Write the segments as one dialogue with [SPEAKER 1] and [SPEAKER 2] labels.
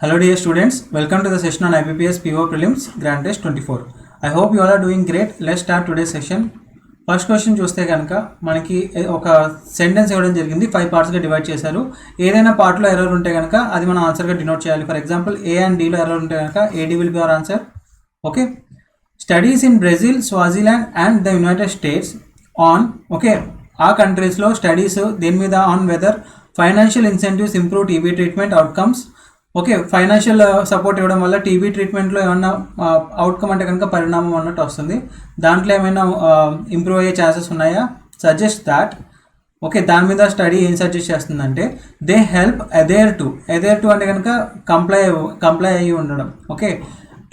[SPEAKER 1] Hello dear students, welcome to the session on IBPS PO Prelims Grand Test 24. I hope you all are doing great. Let's start today's session. First question చూస్తే కనుక మనకి ఒక sentence ఇవ్వడం జరిగింది, 5 పార్ట్స్గా divide చేశారు. ఏదైనా పార్ట్లో ఎర్రర్ ఉంటే కనుక అది మనం ఆన్సర్గా డినోట్ చేయాలి. ఫర్ ఎగ్జాంపుల్ ఏ అండ్ డీలో ఎర్రర్ ఉంటే కనుక AD will be our answer. Okay, studies in Brazil, Swaziland and the United States on, okay, ఆ కంట్రీస్లో స్టడీస్ దేని మీద, on whether financial incentives improve TB treatment outcomes. Okay, financial support ఇవ్వడం వల్ల TB ట్రీట్మెంట్లో ఏమన్నా అవుట్కమ్ అంటే కనుక పరిణామం అన్నట్టు వస్తుంది. దాంట్లో ఏమైనా ఇంప్రూవ్ అయ్యే ఛాన్సెస్ ఉన్నాయా? Suggest that. ఓకే, దాని మీద స్టడీ ఏం సజెస్ట్ చేస్తుందంటే దే హెల్ప్ అదేర్ టు అంటే కనుక కంప్లై అయ్యి ఉండడం. Okay,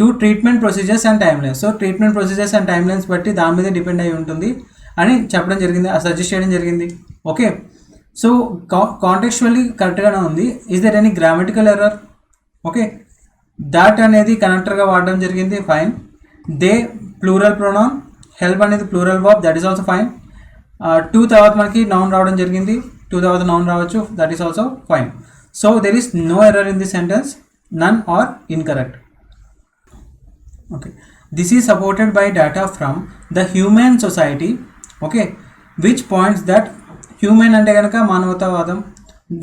[SPEAKER 1] to treatment procedures and time lines. So treatment procedures and time lines బట్టి దాని మీద డిపెండ్ అయి ఉంటుంది అని చెప్పడం జరిగింది, సజెస్ట్ చేయడం జరిగింది. ఓకే, సో కాంటెక్చువల్లీ కరెక్ట్గానే ఉంది. Is there any grammatical error? Okay, that అనేది కనెక్టర్గా వాడడం జరిగింది, fine. They plural pronoun, help అనేది plural verb, that is also fine. To తర్వాత మనకి నౌన్ రావడం జరిగింది, టు తర్వాత నౌన్ రావచ్చు, that is also fine. So there is no error in this sentence, none are incorrect. Okay, this is supported by data from the human society. Okay, which points that, human అంటే కనుక మానవతావాదం,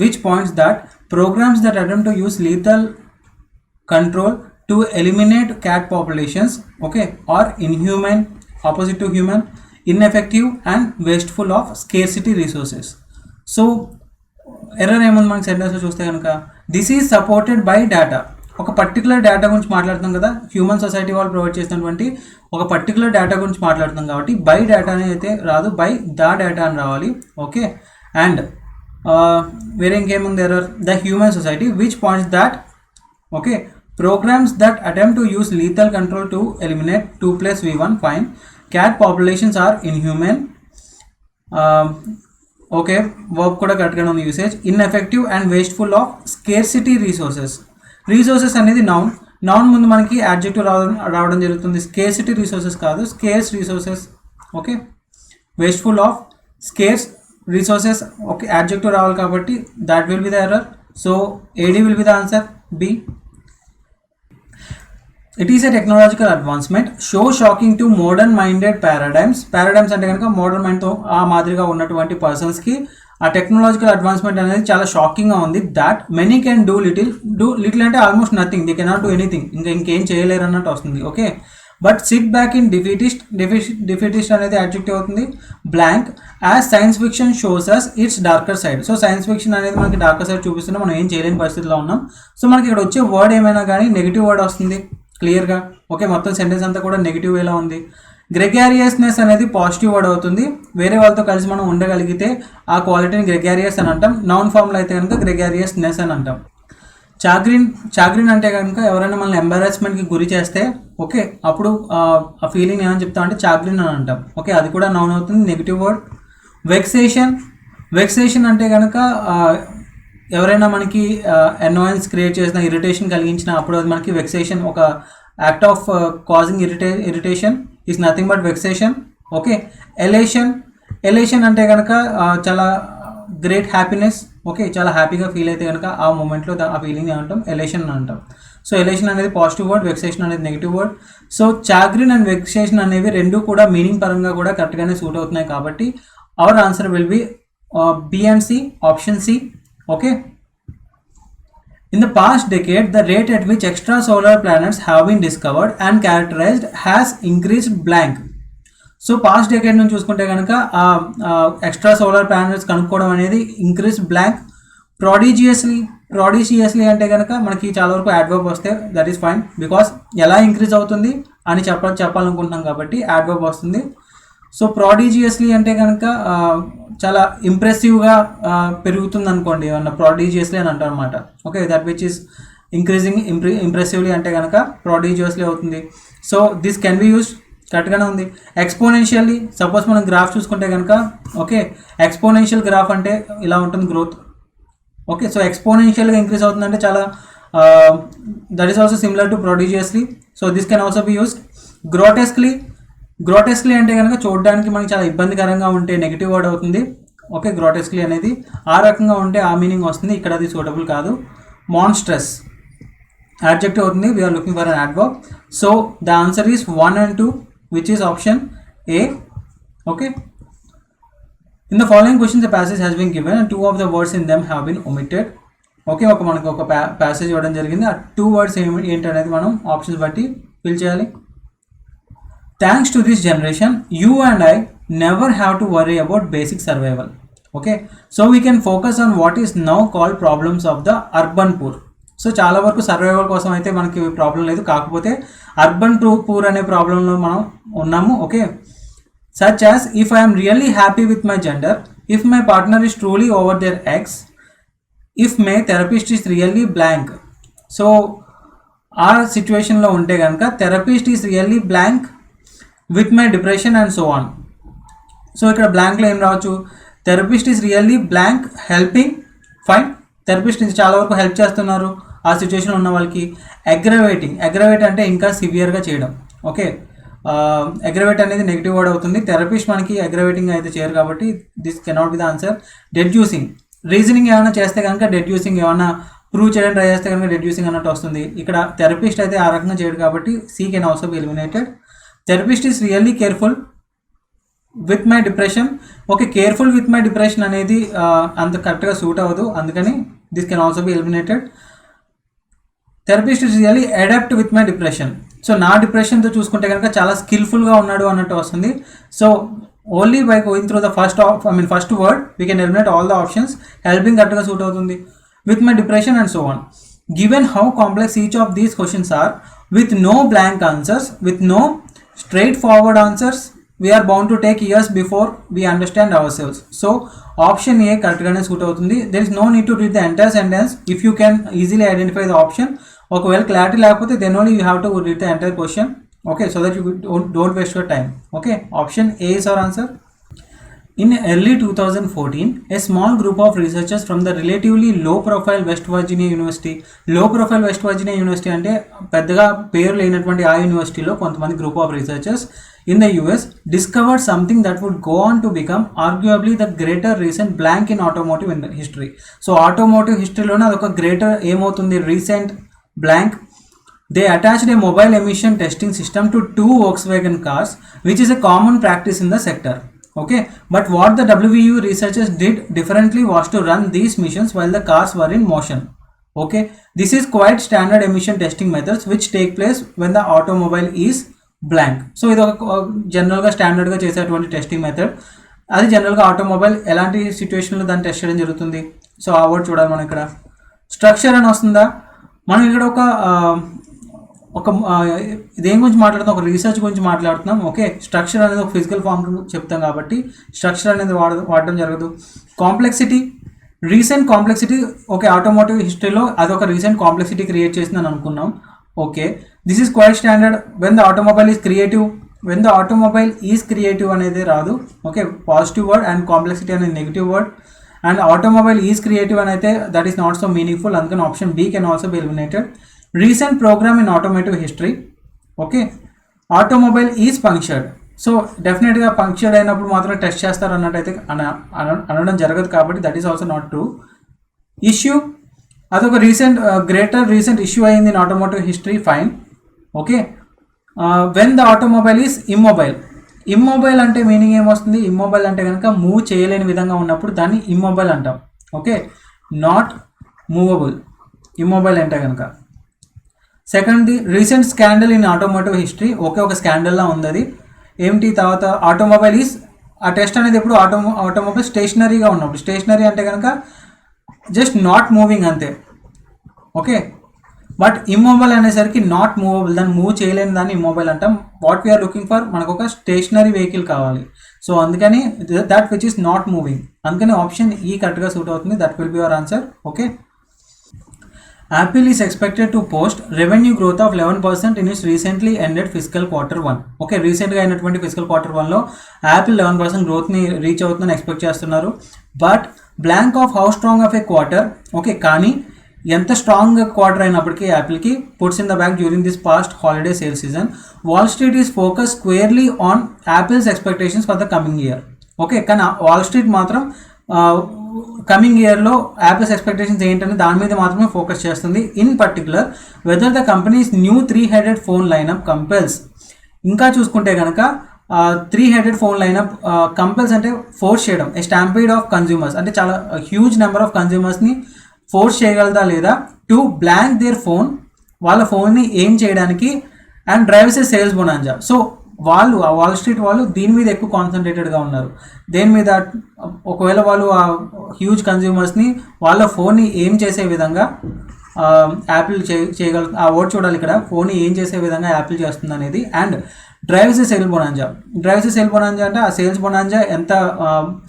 [SPEAKER 1] which points that programs that attempt to use lethal control to eliminate cat populations, okay, are inhumane, opposite to human, ineffective and wasteful of scarcity resources. So error ఏముంది మనకి సెంటెన్స్లో చూస్తే కనుక, this is supported by data. ఒక particular data గురించి మాట్లాడుతున్నాం కదా, human society వాళ్ళు provide చేసినటువంటి ఒక పర్టికులర్ డేటా గురించి మాట్లాడుతున్నాం కాబట్టి బై డేటా అనేది అయితే రాదు, బై ద డేటా అని రావాలి. ఓకే, అండ్ వేరే ఇంకేముంది error, the human society which points that, okay, programs that attempt to use lethal control to eliminate 2+V1, fine. Cat populations are inhuman. Okay, verb కూడా కరెక్ట్గానే ఉంది usage. Ineffective and wasteful of scarcity resources. Resources అనేది noun, noun ముందు మనకి adjective రావడం జరుగుతుంది. Scarcity resources కాదు, scarce resources. Okay, wasteful of scarce resources. Okay, adjective రావాలి కాబట్టి that will be the error. So AD will be the answer, B. It is a technological advancement show shocking to modern minded paradigms. Paradigms అంటే కనుక modern మైండ్తో ఆ మాదిరిగా ఉన్నటువంటి పర్సన్స్కి ఆ టెక్నాలజికల్ అడ్వాన్స్మెంట్ అనేది చాలా షాకింగ్గా ఉంది. That many can do little అంటే almost nothing, they cannot do anything, ఇంకేం చేయలేరు అన్నట్టు వస్తుంది. Okay, but sit back in defeatist అనేది యాడ్జెక్టివ్ అవుతుంది. Blank as science fiction shows us its darker side. So science fiction అనేది మనకి డార్కర్ సైడ్ చూపిస్తున్నా, మనం ఏం చేయలేని పరిస్థితిలో ఉన్నాం. సో మనకి ఇక్కడ వచ్చే వర్డ్ ఏమైనా కానీ నెగిటివ్ వర్డ్ వస్తుంది క్లియర్గా. ఓకే, మొత్తం సెంటెన్స్ అంతా కూడా నెగిటివ్ వేలా ఉంది. గ్రెగారియస్నెస్ అనేది పాజిటివ్ వర్డ్ అవుతుంది. వేరే వాళ్ళతో కలిసి మనం ఉండగలిగితే ఆ క్వాలిటీని గ్రెగారియస్ అని అంటాం. నౌన్ ఫామ్లో అయితే కనుక గ్రెగారియస్నెస్ అని అంటాం. చాగ్రిన్ అంటే కనుక ఎవరైనా మనల్ని ఎంబారాస్మెంట్కి గురి చేస్తే, ఓకే, అప్పుడు ఆ ఫీలింగ్ ఏమని చెప్తాం అంటే చాగ్రిన్ అని అంటాం. ఓకే, అది కూడా నౌన్ అవుతుంది, నెగిటివ్ వర్డ్. వెక్సేషన్ అంటే కనుక ఎవరైనా మనకి అనాయన్స్ క్రియేట్ చేసిన, ఇరిటేషన్ కలిగించిన, అప్పుడు అది మనకి వెక్సేషన్. ఒక act of causing irritation is nothing but vexation. Okay, elation అంటే కనుక చాలా గ్రేట్ హ్యాపీనెస్. ఓకే, చాలా హ్యాపీగా ఫీల్ అయితే కనుక ఆ మూమెంట్లో ఆ ఫీలింగ్ ఏమంటాం, ఎలేషన్ అని అంటాం. సో ఎలేషన్ అనేది పాజిటివ్ వర్డ్, వెక్సేషన్ అనేది negative word. So chagrin and vexation అనేవి రెండు కూడా మీనింగ్ పరంగా కూడా కరెక్ట్గానే సూట్ అవుతున్నాయి కాబట్టి our answer will be B and C, option C. Okay, in the past decade the rate at which extrasolar planets have been discovered and characterized has increased blank. So past decade నుంచి చూసుకుంటే కనుక extra solar planets కనుక్కోవడం అనేది increase blank. ప్రాడిజియస్లీ అంటే కనుక మనకి చాలా వరకు యాడ్వర్బ్ వస్తే దట్ ఈస్ ఫైన్, బికాస్ ఎలా ఇంక్రీజ్ అవుతుంది అని చెప్పాలనుకుంటున్నాం కాబట్టి యాడ్వర్బ్ వస్తుంది. సో ప్రాడిజియస్లీ అంటే కనుక చాలా ఇంప్రెసివ్గా పెరుగుతుంది అనుకోండి, ఏమన్నా ప్రాడిజియస్లీ అని అంటారు అనమాట. Okay, that which is increasing impressively అంటే కనుక ప్రాడిజియస్లీ అవుతుంది. So this can be used, కరెక్ట్గానే ఉంది. ఎక్స్పోనెన్షియల్లీ, సపోజ్ మనం గ్రాఫ్ చూసుకుంటే కనుక, ఓకే, ఎక్స్పోనెన్షియల్ గ్రాఫ్ అంటే ఇలా ఉంటుంది గ్రోత్. ఓకే, సో ఎక్స్పోనెన్షియల్గా ఇంక్రీజ్ అవుతుందంటే చాలా, that is also similar to prodigiously. So this can also be used. Grotesquely అంటే కనుక చూడడానికి మనకి చాలా ఇబ్బందికరంగా ఉంటే నెగిటివ్ వర్డ్ అవుతుంది. ఓకే, గ్రోటెస్క్లీ అనేది ఆ రకంగా ఉంటే ఆ మీనింగ్ వస్తుంది, ఇక్కడ అది సూటబుల్ కాదు. మాన్స్ట్రస్ adjective అవుతుంది. We are looking for an adverb. So the answer is 1 and 2, which is option A. Okay. In the following questions, the passage has been given and 2 of the words in them have been omitted. Okay, మనకు ఒక passage ఇవ్వడం జరిగింది. ఆ 2 words ఏంటనేది మనం options బట్టి fill చేయాలి. Thanks to this generation you and I never have to worry about basic survival. Okay, so we can focus on what is now called problems of the urban poor. So చాలా వరకు survival కోసం అయితే మనకి problem లేదు, కాకపోతే urban poor అనే ప్రాబ్లంలో మనం ఉన్నాము. Okay, such as if I am really happy with my gender, if my partner is truly over their ex, if my therapist is really blank. So ఆ సిచ్యువేషన్లో ఉంటే కనుక therapist is really blank with my depression and so on. So ఇక్కడ బ్లాంక్లో ఏం రావచ్చు, therapist is really blank helping, fine, therapist చాలా వరకు help చేస్తున్నారు ఆ సిచ్యువేషన్లో ఉన్న వాళ్ళకి. అగ్రవేట్ అంటే ఇంకా సివియర్గా చేయడం. ఓకే, అగ్రవేట్ అనేది నెగిటివ్ వర్డ్ అవుతుంది. థెరపిస్ట్ మనకి అగ్రవేటింగ్ అయితే చేయరు కాబట్టి this cannot be the answer. డెడ్యూసింగ్, reasoning ఏమైనా చేస్తే కనుక డెడ్యూసింగ్, ఏమైనా ప్రూవ్ చేయడం ట్రై చేస్తే కనుక డెడ్యూసింగ్ అన్నట్టు వస్తుంది. ఇక్కడ థెరపిస్ట్ అయితే ఆ రకంగా చేయడు కాబట్టి C can also be eliminated. Therapist is really careful with my depression. Okay, careful with my depression అనేది అంత కరెక్ట్గా సూట్ అవ్వదు, అందుకని this can also be eliminated. Therapist is really adapt with my depression. So నా డిప్రెషన్తో చూసుకుంటే కనుక చాలా స్కిల్ఫుల్గా ఉన్నాడు అన్నట్టు వస్తుంది. So only by going through the first word we can eliminate all the options. Helping కరెక్ట్గా సూట్ అవుతుంది, with my depression and so on. Given how complex each of these questions are, with no blank answers, with no straightforward answers, we are bound to take years before we understand ourselves. So option A కరెక్ట్గానే suit అవుతుంది. there is no need to read the entire sentence if you can easily identify the option. ఒకవేళ clarity లేకపోతే then only you have to read the entire question. Okay, so that you don't waste your time. Okay, option A is our answer. In early 2014, a small group of researchers from the relatively low profile West Virginia University, low profile West Virginia University అంటే పెద్దగా పేరు లేనటువంటి ఆ యూనివర్సిటీలో కొంతమంది group of researchers in the US discovered something that would go on to become arguably the greater recent blank in automotive history. So automotive history లోనే అదొక greater ఏమవుతుంది recent blank. They attached a mobile emission testing system to 2 Volkswagen cars, which is a common practice in the sector. Okay, but what the WVU researchers did differently was to run these missions while the cars were in motion. Okay, this is quite standard emission testing methods which take place when the automobile is blank. So ఇది ఒక జనరల్గా స్టాండర్డ్గా చేసేటువంటి testing method. అది జనరల్గా automobile ఎలాంటి సిచ్యువేషన్లో దాన్ని టెస్ట్ చేయడం జరుగుతుంది. సో ఆ వర్డ్ చూడాలి మనం ఇక్కడ. స్ట్రక్చర్ అని వస్తుందా, మనం ఇక్కడ ఒక దేని గురించి మాట్లాడుతాం, ఒక రీసెర్చ్ గురించి మాట్లాడుతున్నాం. ఓకే, స్ట్రక్చర్ అనేది ఒక ఫిజికల్ ఫామ్ చెప్తాం కాబట్టి స్ట్రక్చర్ అనేది వాడడం జరగదు. Complexity, recent complexity. Okay, automotive హిస్టరీలో అదొక రీసెంట్ కాంప్లెక్సిటీ క్రియేట్ చేసిందని అనుకున్నాం. Okay, this is quite standard when the automobile is creative. When the automobile is creative అనేది రాదు. Okay, positive word and complexity అనేది negative word. And automobile is creative అని అయితే that is not so meaningful, అందుకని option B can also be eliminated. Recent program in automotive history. Okay, automobile is punctured. So డెఫినెట్గా punctured అయినప్పుడు మాత్రం test చేస్తారు అన్నట్టయితే అనడం జరగదు కాబట్టి that is also not true. Issue, అదొక గ్రేటర్ రీసెంట్ ఇష్యూ అయింది in automotive history, fine. Okay, when the automobile is immobile అంటే మీనింగ్ ఏమొస్తుంది, ఇమ్మొబైల్ అంటే కనుక మూవ్ చేయలేని విధంగా ఉన్నప్పుడు దాన్ని ఇమ్మొబైల్ అంటాం. ఓకే, నాట్ మూవబుల్ ఇమ్మొబైల్ అంటే కనుక. సెకండ్ది recent scandal in automotive history. Okay, ఒక స్కాండల్లా ఉంది అది ఏమిటి. తర్వాత ఆటోమొబైల్ ఈస్, ఆ టెస్ట్ అనేది ఎప్పుడు ఆటోమొబైల్ స్టేషనరీగా ఉన్నప్పుడు. స్టేషనరీ అంటే కనుక జస్ట్ నాట్ మూవింగ్ అంతే. ఓకే, బట్ ఇమ్మొబైల్ అనేసరికి నాట్ మూవబుల్, దాన్ని మూవ్ చేయలేని దాన్ని ఇమ్మొబైల్ అంటాం. వాట్ వీఆర్ లుకింగ్ ఫర్, మనకు ఒక స్టేషనరీ వెహికల్ కావాలి. సో అందుకని that which is not moving, అందుకని ఆప్షన్ ఈ కరెక్ట్గా సూట్ అవుతుంది. That will be your answer. Okay, Apple is expected to post revenue growth of 11% in its recently ended fiscal quarter 1. Okay, రీసెంట్గా అయినటువంటి physical quarter 1లో Apple 11% గ్రోత్ని reach అవుతుందని expect చేస్తున్నారు. But blank of how strong of a quarter. Okay, కానీ ఎంత strong quarter అయినప్పటికీ యాపిల్కి puts in the back during this past holiday sale season. Wall Street is focus squarely on Apple's expectations for the coming year. Okay, కానీ Wall Street మాత్రం coming ఇయర్లో Apple's expectations ఏంటని దాని మీద మాత్రమే ఫోకస్ చేస్తుంది. In particular whether the companies new 3-headed phone lineup compels. ఇంకా చూసుకుంటే కనుక 3-headed ఫోన్ లైనప్ కంపెల్స్ అంటే ఫోర్స్ చేయడం, ఏ స్టాంపీడ్ ఆఫ్ కన్జ్యూమర్స్ అంటే చాలా హ్యూజ్ నెంబర్ ఆఫ్ కన్జ్యూమర్స్ని ఫోర్స్ చేయగలదా లేదా టు బ్లాంక్ దేర్ ఫోన్, వాళ్ళ ఫోన్ని ఏం చేయడానికి, and drives A sales bonanza. So వాళ్ళు ఆ వాల్ స్ట్రీట్ వాళ్ళు దీని మీద ఎక్కువ కాన్సన్ట్రేటెడ్గా ఉన్నారు. దేని మీద, ఒకవేళ వాళ్ళు ఆ హ్యూజ్ కన్జ్యూమర్స్ని వాళ్ళ ఫోన్ని ఏం చేసే విధంగా యాపిల్ చేయగల, ఆ వర్డ్ చూడాలి ఇక్కడ, ఫోన్ని ఏం చేసే విధంగా యాపిల్ చేస్తుంది అనేది. And drives A sale bonanza. Drives A sale bonanza అంటే ఆ సేల్స్ బొనాంజా ఎంత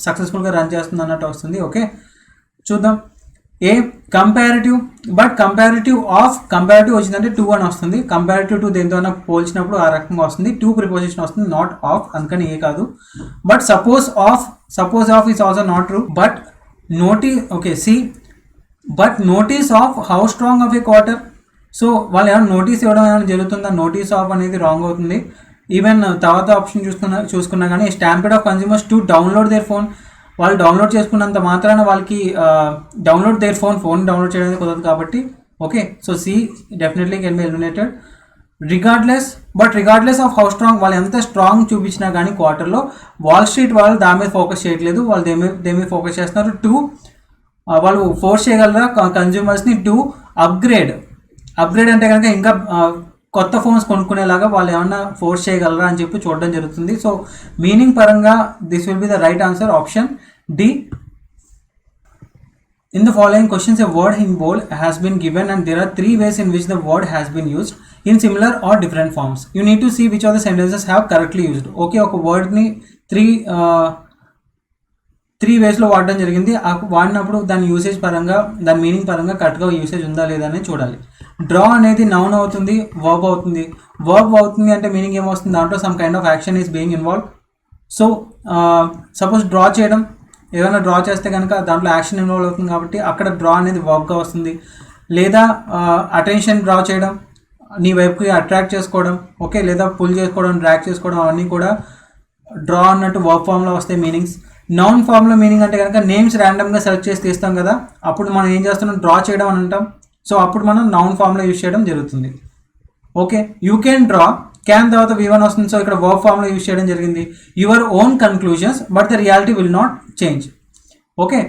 [SPEAKER 1] సక్సెస్ఫుల్గా రన్ చేస్తుంది అన్నట్టు వస్తుంది. ఓకే చూద్దాం. ఏ కంపారిటివ్, బట్ కంపారిటివ్ వచ్చిందంటే 2 అని వస్తుంది. కంపారిటివ్ టు దేంతో పోల్చినప్పుడు ఆ రకంగా వస్తుంది. 2 ప్రిపోజిషన్ వస్తుంది, నాట్ ఆఫ్, అందుకని ఏ కాదు. But suppose of is also not true. But notice, okay C, but notice of how strong of a quarter. So వాళ్ళు ఏమైనా నోటీస్ ఇవ్వడం ఏమైనా జరుగుతుందా, నోటీస్ ఆఫ్ అనేది రాంగ్ అవుతుంది. ఈవెన్ తర్వాత ఆప్షన్ చూసుకున్నా కానీ stampede of consumers to download their phone, వాళ్ళు డౌన్లోడ్ చేసుకున్నంత మాత్రాన వాళ్ళకి డౌన్లోడ్ దేర్ ఫోన్ డౌన్లోడ్ చేయడానికి కుదరదు కాబట్టి. Okay so C definitely can be eliminated. Regardless of how strong, వాళ్ళు ఎంత స్ట్రాంగ్ చూపించినా కానీ క్వార్టర్లో వాల్ స్ట్రీట్ వాళ్ళు దాని మీద ఫోకస్ చేయట్లేదు, వాళ్ళు దేని మీద ఫోకస్ చేస్తున్నారు. 2 వాళ్ళు ఫోర్స్ చేయగలరా కన్జ్యూమర్స్ని టు అప్గ్రేడ్ అంటే కనుక ఇంకా కొత్త ఫోన్స్ కొనుక్కునేలాగా వాళ్ళు ఏమన్నా ఫోర్స్ చేయగలరా అని చెప్పి చూడడం జరుగుతుంది. సో మీనింగ్ పరంగా this will be the right answer, option D. In the following questions, a word in bold has been given and there are 3 ways in which the word has been used in similar or different forms. You need to see which of the sentences have correctly used. Okay, ఒక వర్డ్ని 3 వేస్లో వాడడం జరిగింది. వాడినప్పుడు దాని usage పరంగా, దాని meaning పరంగా కరెక్ట్గా usage ఉందా లేదా అని చూడాలి. డ్రా అనేది నౌన్ అవుతుంది, వర్బ్ అవుతుంది. వర్బ్ అవుతుంది అంటే మీనింగ్ ఏమొస్తుంది, దాంట్లో some kind of action is being involve. So suppose draw చేయడం, ఏదైనా డ్రా చేస్తే కనుక దాంట్లో యాక్షన్ ఇన్వాల్వ్ అవుతుంది కాబట్టి అక్కడ డ్రా అనేది వర్బ్గా వస్తుంది. లేదా అటెన్షన్ డ్రా చేయడం, నీ వైపుకి అట్రాక్ట్ చేసుకోవడం, ఓకే, లేదా పుల్ చేసుకోవడం, డ్రాగ్ చేసుకోవడం, అవన్నీ కూడా డ్రా అన్నట్టు వర్బ్ ఫామ్లో వస్తాయి మీనింగ్స్. నౌన్ ఫామ్లో మీనింగ్ అంటే కనుక నేమ్స్ ర్యాండమ్గా సెలెక్ట్ చేసి తీస్తాం కదా, అప్పుడు మనం ఏం చేస్తున్నాం, డ్రా చేయడం అని అంటాం. సో అప్పుడు మనం నౌన్ ఫామ్లో యూజ్ చేయడం జరుగుతుంది. Okay, you can draw, can తర్వాత V1 వస్తుంది. సో ఇక్కడ వర్బ్ ఫామ్లో యూజ్ చేయడం జరిగింది. Your own conclusions but the reality will not change. Okay,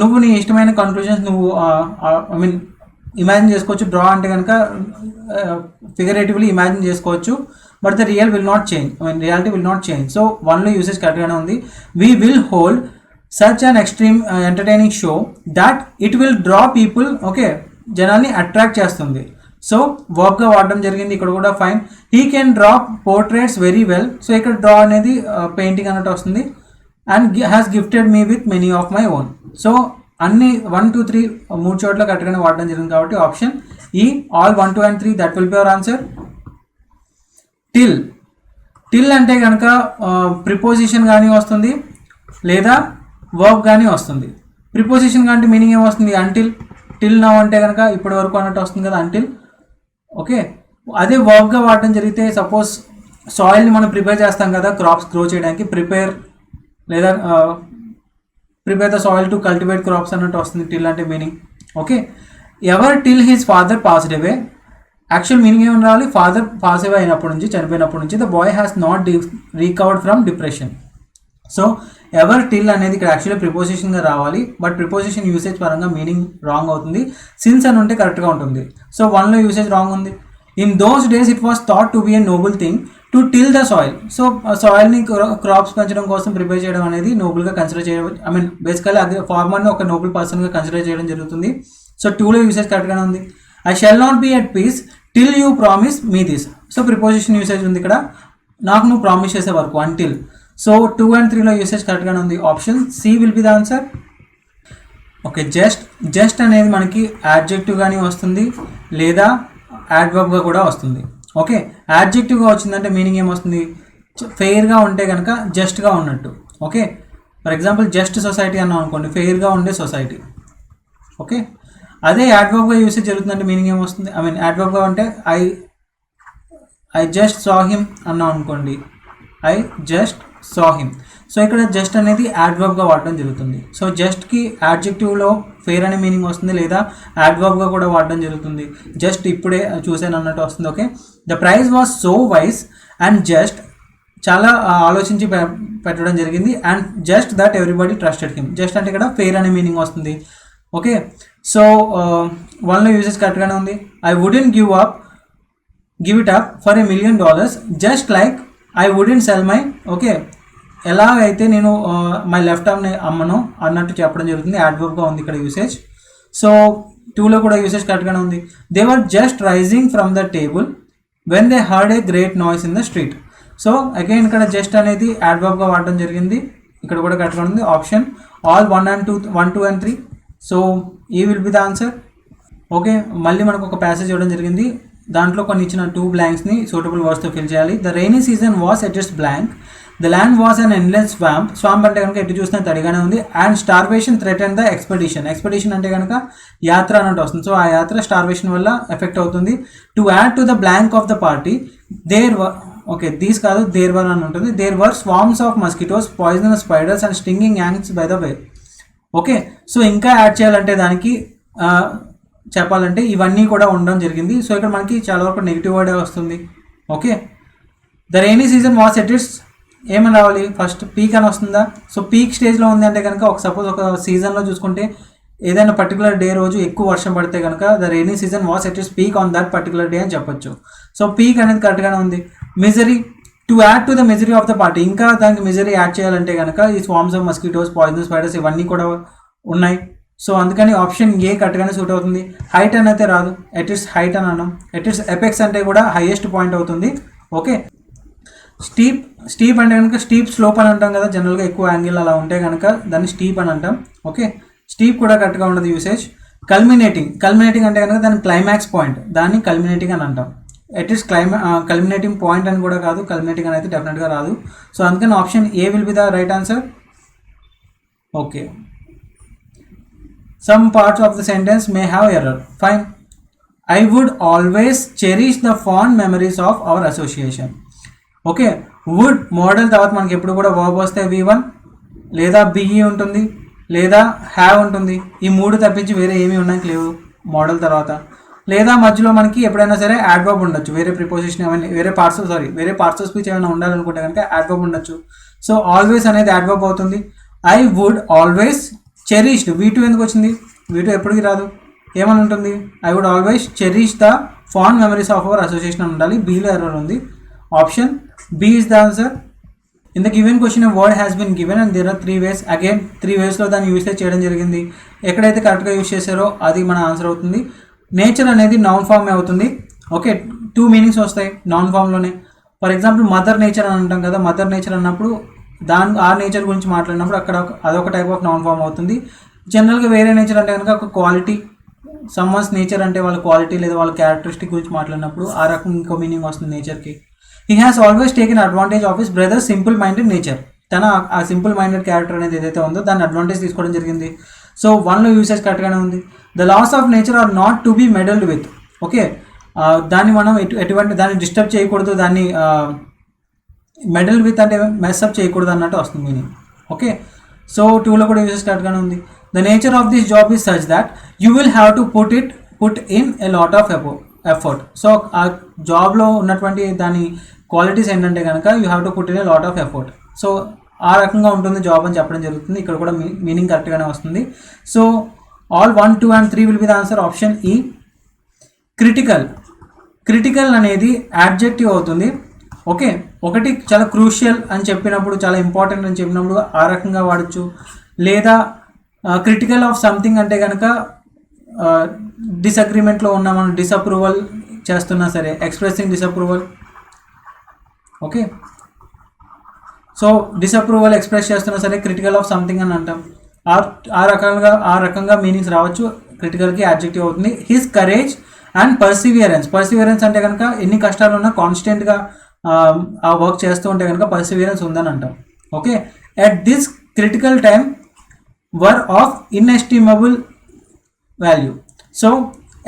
[SPEAKER 1] నువ్వు నీ ఇష్టమైన కన్క్లూజన్స్ నువ్వు ఐ మీన్ ఇమాజిన్ చేసుకోవచ్చు. డ్రా అంటే కనుక ఫిగరేటివ్లీ ఇమాజిన్ చేసుకోవచ్చు. But the real will not change, I mean reality will not change. So 1లో యూసేజ్ కరెక్ట్గానే ఉంది. We will hold such an extreme entertaining show that it will draw people. Okay, జనాల్ని attract చేస్తుంది. So వర్బ్గా వాడడం జరిగింది ఇక్కడ కూడా, fine. He can draw portraits very well. So ఇక్కడ డ్రా అనేది పెయింటింగ్ అన్నట్టు వస్తుంది. And has gifted me with many of my own. So అన్ని 1, 2, 3 3 చోట్ల కరెక్ట్గానే వాడడం జరిగింది కాబట్టి ఆప్షన్ ఈ, all 1, 2 and 3 that will be our answer. Till అంటే కనుక ప్రిపోజిషన్ కానీ వస్తుంది లేదా వర్బ్ కానీ వస్తుంది. ప్రిపోజిషన్ అంటే మీనింగ్ ఏమొస్తుంది, అంటిల్. టిల్ నౌ అంటే కనుక ఇప్పటి వరకు అన్నట్టు వస్తుంది కదా, అంటిల్. ఓకే, అదే వర్బ్గా వాడడం జరిగితే సపోజ్ సాయిల్ని మనం ప్రిపేర్ చేస్తాం కదా క్రాప్స్ గ్రో చేయడానికి, ప్రిపేర్ లేదా prepare the soil to cultivate crops అన్నట్టు వస్తుంది టిల్ అంటే meaning. Okay, ever till his father passed away. Actual meaning ఏమని రావాలి, ఫాదర్ పాస్ అవే అయినప్పటి నుంచి, చనిపోయినప్పటి నుంచి, the boy has not recovered from depression. So ever till అనేది ఇక్కడ యాక్చువల్లీ ప్రిపోజిషన్గా రావాలి, బట్ ప్రిపోజిషన్ యూసేజ్ పరంగా మీనింగ్ రాంగ్ అవుతుంది. సిన్స్ అని ఉంటే కరెక్ట్గా ఉంటుంది. సో 1లో యూసేజ్ రాంగ్ ఉంది. In those days it was thought to be a noble thing to till the soil. So సాయిల్ని క్రాప్స్ పెంచడం కోసం ప్రిపేర్ చేయడం అనేది నోబుల్గా కన్సిడర్ చేయడం, ఐ మీన్ బేసికల్లీ అది ఫార్మర్ని ఒక నోబుల్ పర్సన్గా కన్సిడర్ చేయడం జరుగుతుంది. సో 2లో యూసేజ్ కరెక్ట్గానే ఉంది. I shall not be at peace till you promise me this. So preposition usage ఉంది ఇక్కడ, నాకు నువ్వు ప్రామిస్ చేసే వరకు, అంటిల్. సో 2 and 3లో యూసేజ్ కరెక్ట్గానే ఉంది. Option C will be the answer. Okay, just అనేది మనకి యాడ్జెక్టివ్ కానీ వస్తుంది లేదా యాడ్వర్బ్గా కూడా వస్తుంది. ఓకే, యాడ్జెక్టివ్గా వచ్చిందంటే మీనింగ్ ఏమొస్తుంది, ఫెయిర్గా ఉంటే కనుక జస్ట్గా ఉన్నట్టు. Okay, for example just society అన్నాం అనుకోండి, ఫెయిర్గా ఉండే సొసైటీ. ఓకే, అదే యాడ్వర్బ్గా యూసేజ్ జరుగుతుందంటే మీనింగ్ ఏమొస్తుంది, ఐ మీన్ యాడ్వర్బ్గా అంటే ఐ జస్ట్ సా హిమ్ అన్నాం అనుకోండి, I just saw him. So ఇక్కడ జస్ట్ అనేది యాడ్వర్బ్గా వాడడం జరుగుతుంది. సో జస్ట్కి యాడ్జెక్టివ్లో ఫెయిర్ అనే మీనింగ్ వస్తుంది, లేదా యాడ్వర్బ్గా కూడా వాడడం జరుగుతుంది. జస్ట్ ఇప్పుడే చూసాను అన్నట్టు వస్తుంది. Okay, the prize was so wise and just, చాలా ఆలోచించి పెట్టడం జరిగింది. And just that everybody trusted him. Just అంటే ఇక్కడ ఫెయిర్ అనే మీనింగ్ వస్తుంది. ఓకే, సో వన్లో యూసేజ్ కరెక్ట్గానే ఉంది. I wouldn't give it up for $1 million just like I wouldn't cell my, okay, ఎలాగైతే నేను మై లెఫ్ట్ ఆర్మ్ని అమ్మను అన్నట్టు చెప్పడం జరుగుతుంది. యాడ్వర్బ్గా ఉంది ఇక్కడ యూసేజ్. సో 2లో కూడా యూసేజ్ కరెక్ట్గానే ఉంది. They were just rising from the table when they heard a great noise in the street. So again ఇక్కడ జస్ట్ అనేది యాడ్వర్బ్గా వాడడం జరిగింది. ఇక్కడ కూడా కరెక్ట్గా ఉంది. Option all 1 2 and 3. So E will be the answer. Okay, మళ్ళీ మనకు ఒక ప్యాసేజ్ ఇవ్వడం జరిగింది. దాంట్లో కొన్ని ఇచ్చిన 2 blanksని సూటబుల్ వర్డ్స్తో ఫిల్ చేయాలి. The rainy season was at just blank, the land was an endless swamp అంటే కనుక ఎటు చూసినా తడిగానే ఉంది. And starvation threaten the expedition అంటే కనుక యాత్ర అన్నట్టు వస్తుంది. సో ఆ యాత్ర స్టార్వేషన్ వల్ల ఎఫెక్ట్ అవుతుంది. To add to the blank of the party these కాదు, దేర్ వర్ అని ఉంటుంది. There were swarms of mosquitoes, poisonous spiders and stinging ants by the way. Okay, so ఇంకా యాడ్ చేయాలంటే దానికి చెప్పాలంటే ఇవన్నీ కూడా ఉండడం జరిగింది. సో ఇక్కడ మనకి చాలా వరకు నెగిటివ్ వర్డే వస్తుంది. Okay, the rainy season was at its, ఏమని రావాలి, ఫస్ట్ పీక్ అని వస్తుందా. సో పీక్ స్టేజ్లో ఉంది అంటే కనుక సపోజ్ ఒక సీజన్లో చూసుకుంటే ఏదైనా పర్టికులర్ డే రోజు ఎక్కువ వర్షం పడితే కనుక the rainy season was at its peak on that particular day అని చెప్పొచ్చు. సో పీక్ అనేది కరెక్ట్గానే ఉంది. Misery, to add to the misery of the party, ఇంకా దానికి మిజరీ యాడ్ చేయాలంటే కనుక ఈ స్వామ్స్ ఆఫ్ మస్కిటోస్, పాయిజనస్ స్పైడర్స్ ఇవన్నీ కూడా ఉన్నాయి. సో అందుకని ఆప్షన్ ఏ కరెక్ట్గానే సూట్ అవుతుంది. హైట్ అని అయితే రాదు, ఎట్ ఇట్స్ హైట్ అని అన్నాం. ఎట్ ఇట్స్ ఎపెక్స్ అంటే కూడా హైయెస్ట్ పాయింట్ అవుతుంది. ఓకే, స్టీప్ అంటే కనుక స్టీప్ స్లోప్ అని అంటాం కదా, జనరల్గా ఎక్కువ యాంగిల్ అలా ఉంటే కనుక దాన్ని స్టీప్ అని అంటాం. ఓకే, స్టీప్ కూడా కరెక్ట్గా ఉండదు యూసేజ్. కల్మినేటింగ్ అంటే కనుక దాని క్లైమాక్స్ పాయింట్, దాన్ని కల్మినేటింగ్ అని అంటాం. ఎట్ ఇస్ కల్మినేటింగ్ పాయింట్ అని కూడా కాదు, కల్మినేటింగ్ అని అయితే డెఫినెట్గా రాదు. సో అందుకని option A will be the right answer. Okay, some parts of the sentence may have error. Fine. I would always cherish the fond memories of our association. Okay, would modal తర్వాత మనకి ఎప్పుడు కూడా verb వస్తే V1 లేదా BE ఉంటుంది లేదా have ఉంటుంది. ఈ 3 తప్పించి వేరే ఏమీ ఉండడానికి లేవు మోడల్ తర్వాత. లేదా మధ్యలో మనకి ఎప్పుడైనా సరే యాడ్వర్బ్ ఉండొచ్చు, వేరే ప్రిపోజిషన్ ఏమైనా, వేరే పార్ట్స్ ఆఫ్ స్పీచ్ ఏమైనా ఉండాలనుకుంటే కనుక యాడ్వర్బ్ ఉండొచ్చు. సో ఆల్వేస్ అనేది యాడ్వర్బ్ అవుతుంది. I would always cherished, V2 ఎందుకు వచ్చింది, V2 ఎప్పటికీ రాదు. ఏమని ఉంటుంది, I would always cherish the fond memories of our association అని ఉండాలి. బీలో ఎర్రర్ ఉంది. Option B is the answer. In the given question a word has been given and there are 3 ways. Again 3 waysలో దాన్ని usage చేయడం జరిగింది. ఎక్కడైతే కరెక్ట్గా use చేశారో అది మన ఆన్సర్ అవుతుంది. నేచర్ అనేది నౌన్ ఫామ్ అవుతుంది. ఓకే, 2 మీనింగ్స్ వస్తాయి నౌన్ ఫామ్లోనే. ఫర్ ఎగ్జాంపుల్ మదర్ నేచర్ అని అంటాం కదా, మదర్ నేచర్ అన్నప్పుడు ఆ నేచర్ గురించి మాట్లాడినప్పుడు అక్కడ అదొక టైప్ ఆఫ్ నౌన్ ఫామ్ అవుతుంది. జనరల్గా వేరే నేచర్ అంటే కనుక ఒక క్వాలిటీ, సమ్వన్స్ నేచర్ అంటే వాళ్ళ క్వాలిటీ లేదా వాళ్ళ క్యారెక్టరిస్టిక్ గురించి మాట్లాడినప్పుడు ఆ రకం ఇంకో మీనింగ్ వస్తుంది నేచర్కి. He has always taken advantage of his brother simple minded nature. తన ఆ సింపుల్ మైండెడ్ క్యారెక్టర్ అనేది ఏదైతే ఉందో దాన్ని అడ్వాంటేజ్ తీసుకోవడం జరిగింది. సో 1లో యూసేజ్ కరెక్ట్గానే ఉంది. The laws of nature are not to be meddled with. Okay, దాన్ని మనం ఎటువంటి దాన్ని డిస్టర్బ్ చేయకూడదు, దాన్ని మెడల్ విత్ అంటే మెస్అప్ చేయకూడదు అన్నట్టు వస్తుంది మీనింగ్. ఓకే, సో 2లో కూడా యూసేజ్ కరెక్ట్గానే ఉంది. The nature of this job is such that you will have to put in a lot of effort. So ఆ జాబ్లో ఉన్నటువంటి దాని క్వాలిటీస్ ఏంటంటే కనుక you have to put in a lot of effort. So ఆ రకంగా ఉంటుంది జాబ్ అని చెప్పడం జరుగుతుంది. ఇక్కడ కూడా మీనింగ్ కరెక్ట్గానే వస్తుంది. So all 1 2 and 3 will be the answer. Option ఈ. క్రిటికల్ అనేది యాడ్జెక్టివ్ అవుతుంది. ఓకే, ఒకటి చాలా క్రూషియల్ అని చెప్పినప్పుడు, చాలా ఇంపార్టెంట్ అని చెప్పినప్పుడు ఆ రకంగా వాడచ్చు. లేదా క్రిటికల్ ఆఫ్ సంథింగ్ అంటే కనుక డిసగ్రిమెంట్లో ఉన్న మనం డిసప్రూవల్ చేస్తున్నా సరే, expressing disapproval. Okay, so disapproval express చేస్తున్నా సరే క్రిటికల్ ఆఫ్ సంథింగ్ అని అంటాం. ఆ రకంగా మీనింగ్స్ రావచ్చు. క్రిటికల్కి యాడ్జెక్టివ్ అవుతుంది. హిస్ కరేజ్ అండ్ పర్సివియరెన్స్ అంటే కనుక ఎన్ని కష్టాలు ఉన్నా కాన్స్టెంట్గా ఆ వర్క్ చేస్తూ ఉంటే కనుక పర్సివియరెన్స్ ఉందని అంటాం. Okay, at this critical time were of inestimable value. So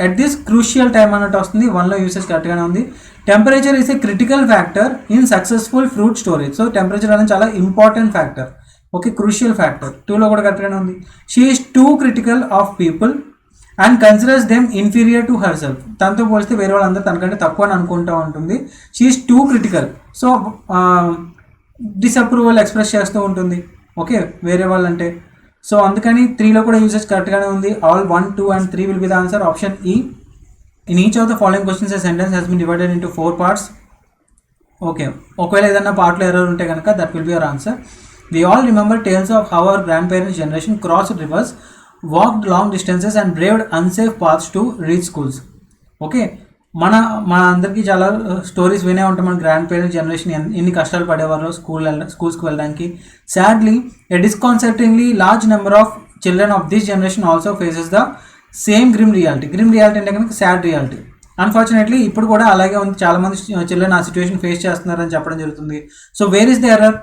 [SPEAKER 1] at this crucial time అన్నట్టు వస్తుంది. 1లో యూసేజ్ కరెక్ట్గానే ఉంది. Temperature is a critical factor in successful fruit storage. So temperature అనేది చాలా important factor. Okay, crucial factor 2లో కూడా కరెక్ట్గానే ఉంది. She is too critical of people and considers them inferior to herself. తనతో పోలిస్తే వేరే వాళ్ళందరూ తనకంటే తక్కువ అని అనుకుంటూ ఉంటుంది. She is too critical. So disapproval express చేస్తూ ఉంటుంది. ఓకే, వేరే వాళ్ళంటే. సో అందుకని 3లో కూడా యూసేజ్ కరెక్ట్గానే ఉంది. All 1, 2 and 3 will be the answer. Option E. In each of the following questions a sentence has been divided into 4 parts. Okay, ఒకవేళ ఏదైనా పార్ట్లో ఎర్రర్ ఉంటే కనుక that will be your answer. We all remember tales of how our grandparents generation crossed rivers, walked long distances and braved unsafe paths to reach schools. Okay, మన అందరికీ చాలా stories వినే ఉంటాం. మన గ్రాండ్ పేరెంట్స్ జనరేషన్ ఎన్ని కష్టాలు పడేవారో స్కూల్స్కి వెళ్ళడానికి. Sadly a disconcertingly large number of children of this generation also faces the same grim reality. Grim reality అంటే కనుక సాడ్ రియాలిటీ. అన్ఫార్చునేట్లీ ఇప్పుడు కూడా అలాగే ఉంది. చాలామంది చిల్డ్రన్ ఆ సిచ్యువేషన్ ఫేస్ చేస్తున్నారని చెప్పడం జరుగుతుంది. So where is the error?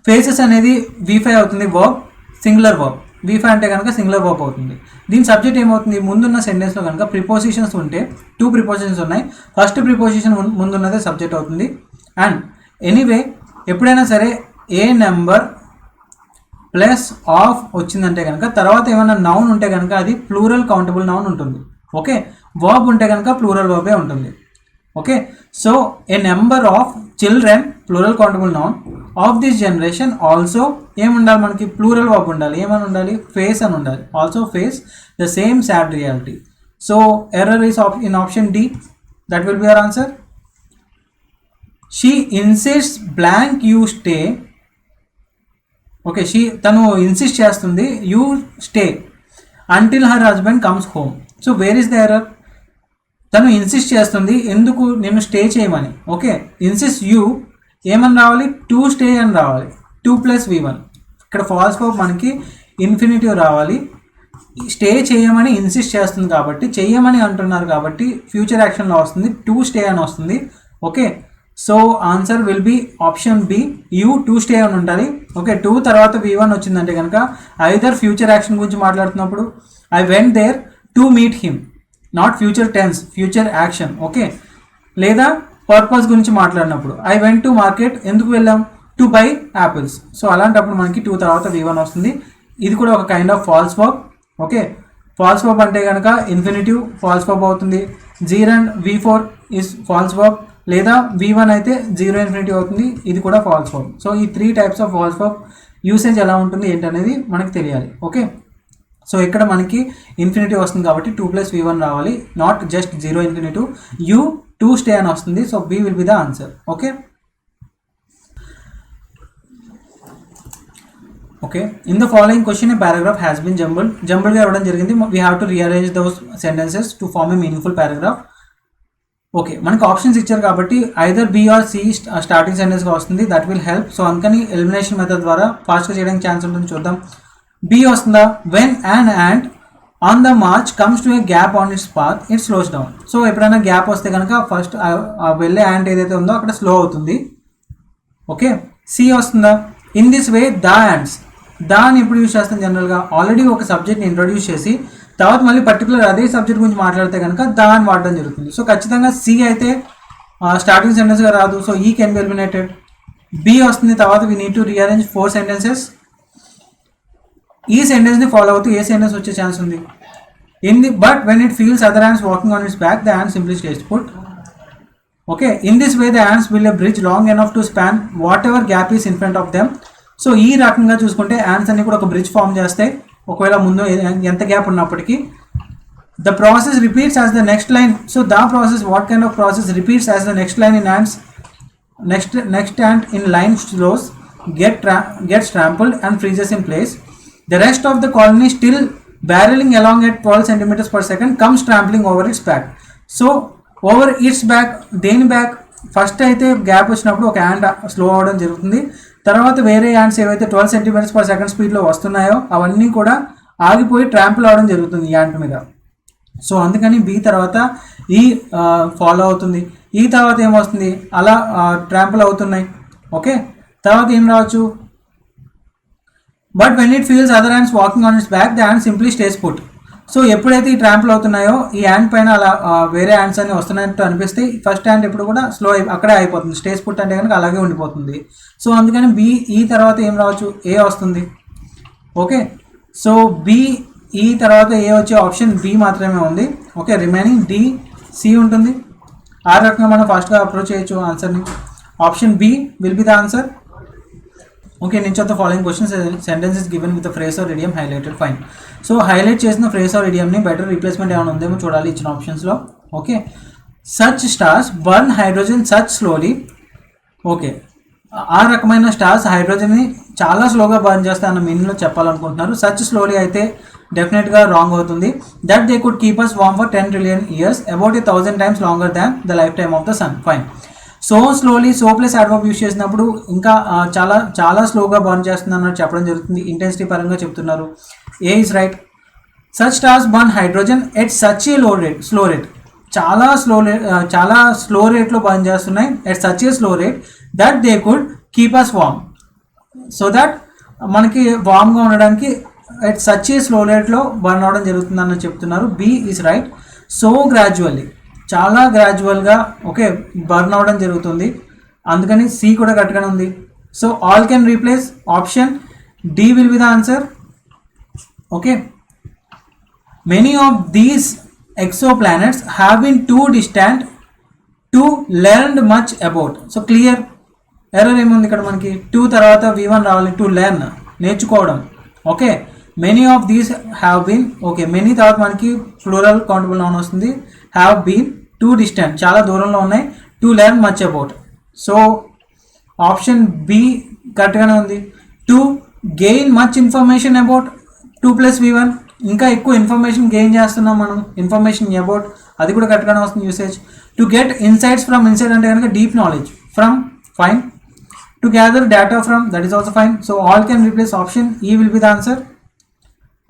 [SPEAKER 1] Faces అనేది V5 అవుతుంది. Verb singular verb. V5 అంటే కనుక సింగులర్ వర్బ్ అవుతుంది. దీని సబ్జెక్ట్ ఏమవుతుంది? ముందున్న సెంటెన్స్లో కనుక ప్రిపోజిషన్స్ ఉంటే 2 ప్రిపోజిషన్స్ ఉన్నాయి. ఫస్ట్ ప్రిపోజిషన్ ముందున్నదే సబ్జెక్ట్ అవుతుంది. అండ్ ఎనీవే ఎప్పుడైనా సరే ఏ నెంబర్ ప్లస్ ఆఫ్ వచ్చిందంటే కనుక తర్వాత ఏమైనా నౌన్ ఉంటే కనుక అది ప్లూరల్ కౌంటబుల్ నౌన్ ఉంటుంది. ఓకే, వర్బ్ ఉంటే కనుక ప్లూరల్ వర్బే ఉంటుంది. Okay, so a number of children plural countable noun of this generation also ఏముండాలి మనకి? ప్లూరల్ వర్బ్ ఉండాలి. ఏమని ఉండాలి? ఫేస్ అని ఉండాలి. Also face the same sad reality. So error is in option D. That will be your answer. She insists blank you stay. Okay, తను insist చేస్తుంది you stay until her husband comes home. So where is the error? తను insist చేస్తుంది ఎందుకు? నేను stay చేయమని. Okay, insist you ఏమని రావాలి? To stay అని రావాలి. 2 + V1. ఇక్కడ ఫాల్స్ వర్బ్ మనకి ఇన్ఫినిటివ్ రావాలి. స్టే చేయమని ఇన్సిస్ట్ చేస్తుంది కాబట్టి, చెయ్యమని అంటున్నారు కాబట్టి ఫ్యూచర్ యాక్షన్లో వస్తుంది. టు స్టే అని వస్తుంది. Okay, so answer will be option B. You to stay అని ఉండాలి. ఓకే, 2 తర్వాత V1 వచ్చిందంటే కనుక ఐదర్ ఫ్యూచర్ యాక్షన్ గురించి మాట్లాడుతున్నప్పుడు I went there to meet him, not future tense, future action. Okay, లేదా పర్పస్ గురించి మాట్లాడినప్పుడు ఐ వెంట్ టు మార్కెట్, ఎందుకు వెళ్ళాం? To buy apples. సో అలాంటప్పుడు మనకి 2 తర్వాత V1 వస్తుంది. ఇది కూడా ఒక kind of false verb. Okay, false verb అంటే కనుక ఇన్ఫినిటివ్ ఫాల్స్ వర్బ్ అవుతుంది. 0 and V4 is false verb. లేదా V1 అయితే 0 ఇన్ఫినిటివ్ అవుతుంది. ఇది కూడా ఫాల్స్ వర్బ్. సో ఈ 3 types of false verb usage ఎలా ఉంటుంది ఏంటనేది మనకి తెలియాలి. ఓకే, సో ఇక్కడ మనకి ఇన్ఫినిటివ్ వస్తుంది కాబట్టి 2 + V1 రావాలి. Not just 0 infinitive. You to stay అని వస్తుంది. So B will be the answer. Okay, okay. In the following question a paragraph has been జంబుల్గా ఇవ్వడం జరిగింది. We have to rearrange those sentences to form a meaningful paragraph. Okay, మనకి options ఇచ్చారు కాబట్టి either B or C starting సెంటెన్స్గా వస్తుంది. That will help. So అందుకని elimination method ద్వారా ఫాస్ట్గా చేయడానికి ఛాన్స్ ఉంటుంది. చూద్దాం. B వస్తుందా? When an ant on the march comes to a gap on its path, it slows down. So ఎప్పుడైనా గ్యాప్ వస్తే కనుక ఫస్ట్ వెళ్ళే యాంట్ ఏదైతే ఉందో అక్కడ స్లో అవుతుంది. ఓకే, C వస్తుందా? In this way the ants. దాన్ని ఎప్పుడు యూజ్ చేస్తాం? జనరల్గా ఆల్రెడీ ఒక సబ్జెక్ట్ని ఇంట్రొడ్యూస్ చేసి తర్వాత మళ్ళీ పర్టికులర్ అదే సబ్జెక్ట్ గురించి మాట్లాడితే కనుక దాన్ని వాడడం జరుగుతుంది. సో ఖచ్చితంగా C అయితే స్టార్టింగ్ సెంటెన్స్గా రాదు. సో ఈ కెన్ బి ఎలిమినేటెడ్. B వస్తుంది. తర్వాత we need to rearrange 4 sentences. ఈ సెంటెన్స్ని ఫాలో అవుతూ ఏ సెంటెన్స్ వచ్చే ఛాన్స్ ఉంది? But when it feels other ants walking on its back, the ant simply stays put. Okay, in this way the ants will a bridge long enough to span whatever gap is in front of them. So ఈ రకంగా చూసుకుంటే యాండ్స్ అన్ని కూడా ఒక bridge form చేస్తాయి ఒకవేళ ముందు ఎంత గ్యాప్ ఉన్నప్పటికీ. The process repeats as the next line. So the process, what kind of process repeats as the next line in ants? Next ant in line slows, gets trampled and freezes in place. The rest of the colony, still barreling along at 12 centimeters per second, comes trampling over its back. So over its back, దేని back? First అయితే gap వచ్చినప్పుడు ఒక and slow అవడం జరుగుతుంది. తర్వాత వేరే యాండ్స్ ఏవైతే 12 centimeters per second స్పీడ్లో వస్తున్నాయో అవన్నీ కూడా ఆగిపోయి ట్రాంపుల్ అవడం జరుగుతుంది ఈ యాంట్ మీద. సో అందుకని B తర్వాత ఈ ఫాలో అవుతుంది. ఈ తర్వాత ఏమొస్తుంది? అలా ట్రాంపుల్ అవుతున్నాయి. ఓకే, తర్వాత ఏం రావచ్చు? But when it feels other ants walking on its back, the ant simply stays put. So ఎప్పుడైతే ఈ ట్రాంపుల్ అవుతున్నాయో ఈ హ్యాండ్ పైన అలా వేరే హ్యాండ్స్ అన్ని వస్తున్నట్టు అనిపిస్తే ఫస్ట్ హ్యాండ్ ఎప్పుడు కూడా స్లో అక్కడే అయిపోతుంది. స్టేజ్ పుట్ అంటే కనుక అలాగే ఉండిపోతుంది. సో అందుకని బి ఈ తర్వాత ఏం రావచ్చు, ఏ వస్తుంది. ఓకే, సో బి ఈ తర్వాత ఏ వచ్చే ఆప్షన్ బి మాత్రమే ఉంది. ఓకే, రిమైనింగ్ డి సి ఉంటుంది. ఆ రకంగా మనం ఫాస్ట్గా అప్రోచ్ చేయొచ్చు ఆన్సర్ని. Option B will be the answer. Okay, నుంచి of the following questions sentences given with phrase or idiom highlighted fine. So highlight చేసిన ఫ్రేజ్ ఆర్ ఇడియంని బెటర్ రీప్లేస్మెంట్ ఏమైనా ఉందేమో చూడాలి ఇచ్చిన ఆప్షన్స్లో. Okay, such stars burn hydrogen such slowly. Okay, ఆ రకమైన స్టార్స్ హైడ్రోజన్ని చాలా స్లోగా బర్న్ చేస్తాయన్న మీనింగ్లో చెప్పాలనుకుంటున్నారు. సచ్ స్లోలీ అయితే డెఫినెట్గా రాంగ్ అవుతుంది. That they could keep us warm for 10 trillion years, about 1000 times longer than the lifetime of the sun. Fine. So slowly so plus adverb use చేసినప్పుడు ఇంకా చాలా చాలా స్లోగా బర్న్ చేస్తుంది అన్నట్టు చెప్పడం జరుగుతుంది. ఇంటెన్సిటీ పరంగా చెప్తున్నారు. A is right. Such stars burn hydrogen at such a slow rate. చాలా స్లో రేట్లో బర్న్ చేస్తున్నాయి at such a slow rate that they could keep us warm. So that మనకి వార్మ్గా ఉండడానికి ఎట్ సచ్ ఏ స్లో రేట్లో burn అవడం జరుగుతుందని చెప్తున్నారు. B is right. So gradually, చాలా గ్రాడ్యువల్గా ఓకే బర్న్ అవడం జరుగుతుంది. అందుకని సి కూడా కరెక్ట్గానే ఉంది. So all can replace. Option D will be the answer. Okay, many of these exoplanets have been too distant to learn much about. So clear. Error ఏముంది ఇక్కడ మనకి, టూ తర్వాత V1 రావాలి. టు లెర్న్, నేర్చుకోవడం. Okay, many of these have been. Okay, many తర్వాత మనకి plural countable noun వస్తుంది. Have been too distant, చాలా దూరంలో ఉన్నాయి. To learn much about. So option B కరెక్ట్గానే ఉంది. To gain much information about 2 + V1, ఇంకా ఎక్కువ ఇన్ఫర్మేషన్ గెయిన్ చేస్తున్నాం మనం. ఇన్ఫర్మేషన్ అబౌట్ అది కూడా కరెక్ట్గానే వస్తుంది usage. To get insights from inside అంటే కనుక deep knowledge. From, fine. To gather data from, that is also fine. So all can replace. Option E will be the answer.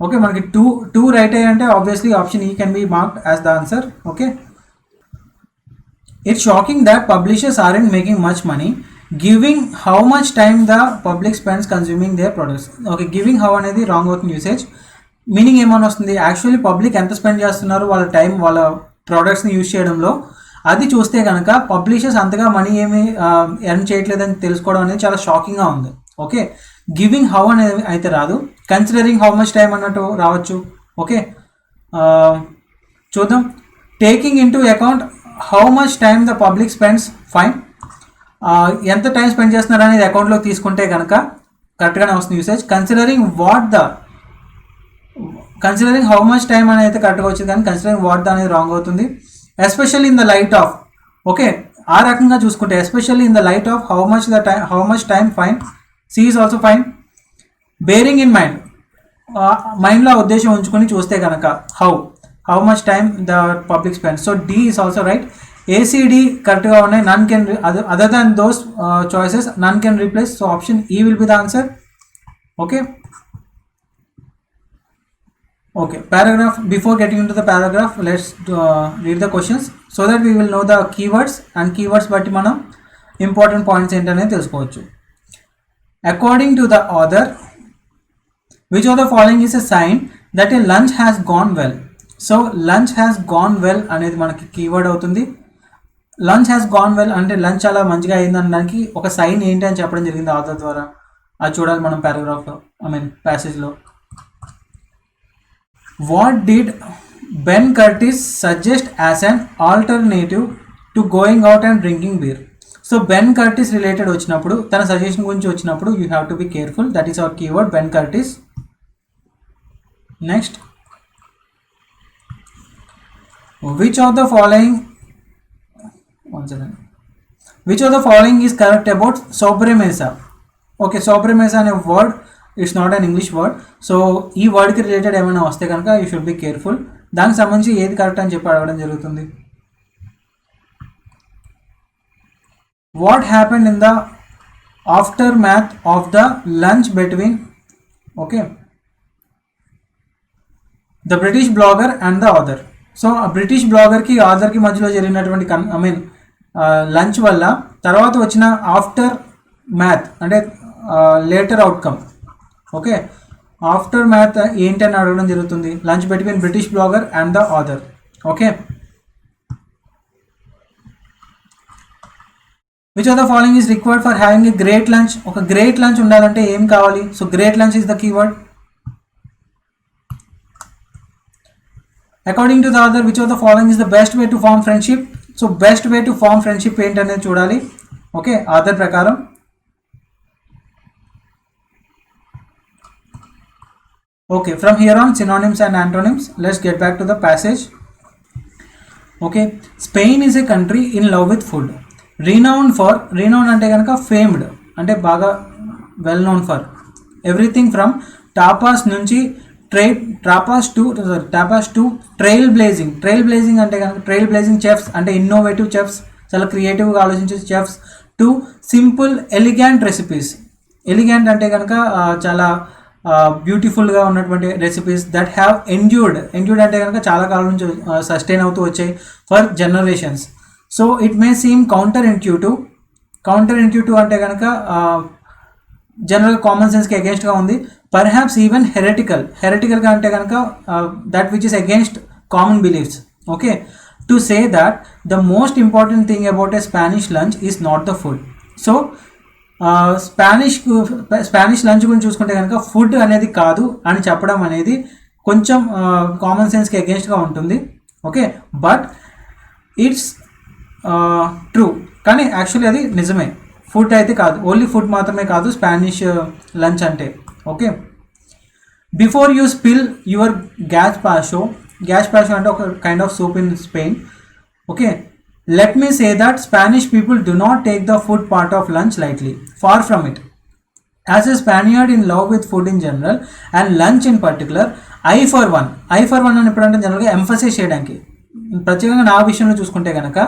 [SPEAKER 1] Okay, మనకి two right అయ్యంటే obviously option E can be marked as the answer. Okay, it's shocking that publishers aren't making much money giving how much time the public spends consuming their products. Okay, giving how అనేది wrong అవుతుంది usage. Meaning ఏమైనా వస్తుంది, actually public ఎంత spend చేస్తున్నారు వాళ్ళ time వాళ్ళ ప్రోడక్ట్స్ని use చేయడంలో, అది చూస్తే కనుక పబ్లిషర్స్ అంతగా మనీ ఏమి ఎర్న్ చేయట్లేదని తెలుసుకోవడం అనేది చాలా షాకింగ్గా ఉంది. ఓకే, గివింగ్ హౌ అనేది అయితే రాదు. కన్సిడరింగ్ హౌ మచ్ టైం అన్నట్టు రావచ్చు. ఓకే, చూద్దాం. Taking into account how much time the public spends, fine. ఎంత టైం స్పెండ్ చేస్తున్నారు అనేది అకౌంట్లో తీసుకుంటే కనుక కరెక్ట్గానే వస్తుంది usage. Considering how much time అనేది అయితే కరెక్ట్గా వచ్చింది, కానీ కన్సిడరింగ్ వాట్ ద అనేది రాంగ్ అవుతుంది. Especially in the light of. Okay, ఆ రకంగా చూసుకుంటే especially in the light of how much time, fine. C is also fine. Bearing in mind, మైండ్లో ఉద్దేశం ఉంచుకొని చూస్తే కనుక how much time the public spend. So D is also right. A C D కరెక్ట్గా ఉన్నాయి. None can other than those choices none can replace. So option E will be the answer. Okay, okay, paragraph. Before getting into the paragraph, let's read the questions so that we will know the keywords and keywords బట్టి మనం important points ఏంటనేది తెలుసుకోవచ్చు. According to the author, which of the following is a sign that a lunch has gone well? So lunch has gone well అనేది మనకి keyword అవుతుంది. Lunch has gone well అంటే lunch చాలా మంచిగా అయిందనడానికి ఒక సైన్ ఏంటి అని చెప్పడం జరిగింది ఆథర్ ద్వారా. అది చూడాలి మనం పారాగ్రాఫ్లో, ప్యాసేజ్లో. What did Ben Curtis suggest as an alternative to going out and drinking beer? So Ben Curtis related వచ్చినప్పుడు, తన సజెషన్ గురించి వచ్చినప్పుడు you have to be careful. That is our keyword, Ben Curtis. Next, which of the following is correct about sobremesa? Okay, sobremesa అనే word it's not an English word. So ఈ వర్డ్కి related ఏమైనా వస్తే కనుక you should be careful. దానికి సంబంధించి ఏది correct అని చెప్పి అడగడం జరుగుతుంది. What happened in the aftermath of the lunch between the British blogger and the author. So ఆ బ్రిటిష్ బ్లాగర్కి ఆథర్కి మధ్యలో జరిగినటువంటి లంచ్ వల్ల తర్వాత వచ్చిన ఆఫ్టర్ మ్యాథ్ అంటే later outcome. Okay, aftermath ఏంటి అని అడగడం జరుగుతుంది. Lunch between British blogger and the author. Okay, which of the following is required for having a great lunch? ఒక గ్రేట్ లంచ్ ఉండాలంటే ఏం కావాలి? So great lunch is the keyword. According to the author, which of the following is the best way to form friendship? So best way to form friendship ఏంటనేది చూడాలి. Okay, author ప్రకారం. Okay, from here on synonyms and antonyms. Let's get back to the passage. Okay, Spain is a country in love with food. Renowned for, renowned ante ganaka famed, ante baga well known for everything from tapas nunchi tapas to trailblazing. Trailblazing ante ganaka trailblazing chefs ante innovative chefs, chala creative ga aloచించే chefs, to simple elegant recipes. Elegant ante ganaka chala బ్యూటిఫుల్గా ఉన్నటువంటి recipes that have endured అంటే కనుక చాలా కాలం నుంచి sustain అవుతూ వచ్చాయి for generations. So it may seam counter intuitive అంటే కనుక జనరల్ కామన్ సెన్స్కి అగేన్స్ట్గా ఉంది. పర్హాప్స్ ఈవెన్ హెరెటికల్గా అంటే కనుక that which is against common beliefs. Okay, to say that the most important thing about a Spanish lunch is not the food. So Spanish lunch గురించి చూసుకుంటే కనుక food అనేది కాదు అని చెప్పడం అనేది కొంచెం కామన్ సెన్స్కి అగేన్స్ట్గా ఉంటుంది. ఓకే, బట్ ఇట్స్ ట్రూ, కానీ యాక్చువల్లీ అది నిజమే. ఫుడ్ అయితే కాదు, ఓన్లీ ఫుడ్ మాత్రమే కాదు స్పానిష్ లంచ్ అంటే. Okay, before you spill your gazpacho అంటే ఒక kind of soup in Spain. Okay, let me say that Spanish people do not take the food part of lunch lightly. Far from it. As a Spaniard in love with food in general and lunch in particular, I for one అని ఎప్పుడంటే జనరల్గా emphasize చేయడానికి, ప్రత్యేకంగా నా విషయంలో చూసుకుంటే కనుక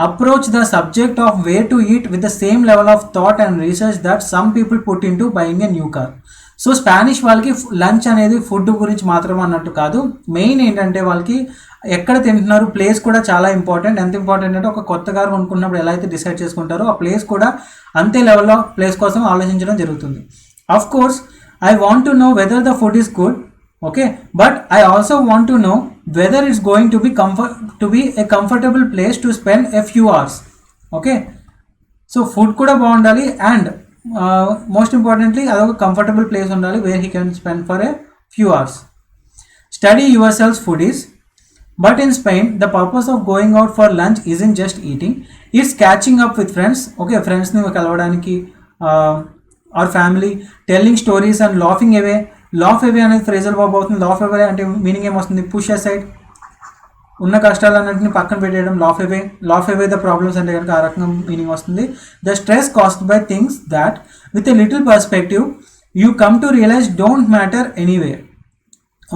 [SPEAKER 1] approach the subject of where to eat with the same level of thought and research that some people put into buying a new car. So Spanish వాళ్ళకి లంచ్ అనేది ఫుడ్ గురించి మాత్రమే అన్నట్టు కాదు, మెయిన్ ఏంటంటే వాళ్ళకి ఎక్కడ తింటున్నారు ప్లేస్ కూడా చాలా ఇంపార్టెంట్. ఎంత ఇంపార్టెంట్ అంటే ఒక కొత్త కారు కొనుక్కున్నప్పుడు ఎలా అయితే డిసైడ్ చేసుకుంటారో ఆ ప్లేస్ కూడా అంతే లెవెల్లో ప్లేస్ కోసం ఆలోచించడం జరుగుతుంది. Of course I want to know whether the food is good. Okay, but I also want to know whether it's going to be A comfortable place to spend a few hours. Okay, so food కూడా బాగుండాలి and most importantly అదొక comfortable place ఉండాలి where he can spend for a few hours. Study your cells foodies. But in Spain, the purpose of going out for lunch isn't just eating, it's catching up with friends. Okay, friends ni కలవడానికి or family, telling stories and laughing away. Laugh away అనేది phrasal verb అవుతుంది. Laugh అవే అంటే meaning ఏమొస్తుంది? Push aside, ఉన్న కష్టాలన్నింటినీ పక్కన పెట్టేయడం. Laugh away the problems అంటే కనుక ఆ రకంగా మీనింగ్ వస్తుంది. The stress caused by things that with a little perspective you come to realise don't matter anyway.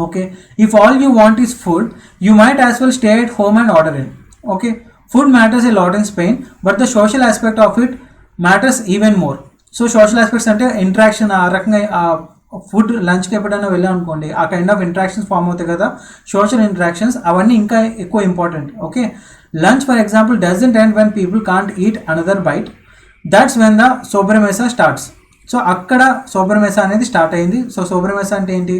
[SPEAKER 1] Okay, if all you want is food, you might as well stay at home and order it. Okay, food matters a lot in Spain, but the social aspect of it matters even more. So social aspects అంటే interaction, ఆ రకంగా food లంచ్కి ఎప్పుడైనా వెళ్ళాం అనుకోండి ఆ kind of interactions form అవుతాయి కదా, సోషల్ ఇంటరాక్షన్స్, అవన్నీ ఇంకా ఎక్కువ important. Okay, lunch for example doesn't end when people can't eat another bite, that's when the sobremesa starts. So అక్కడ సోబ్రమెసా అనేది స్టార్ట్ అయింది. సో సోబ్రమెసా అంటే ఏంటి?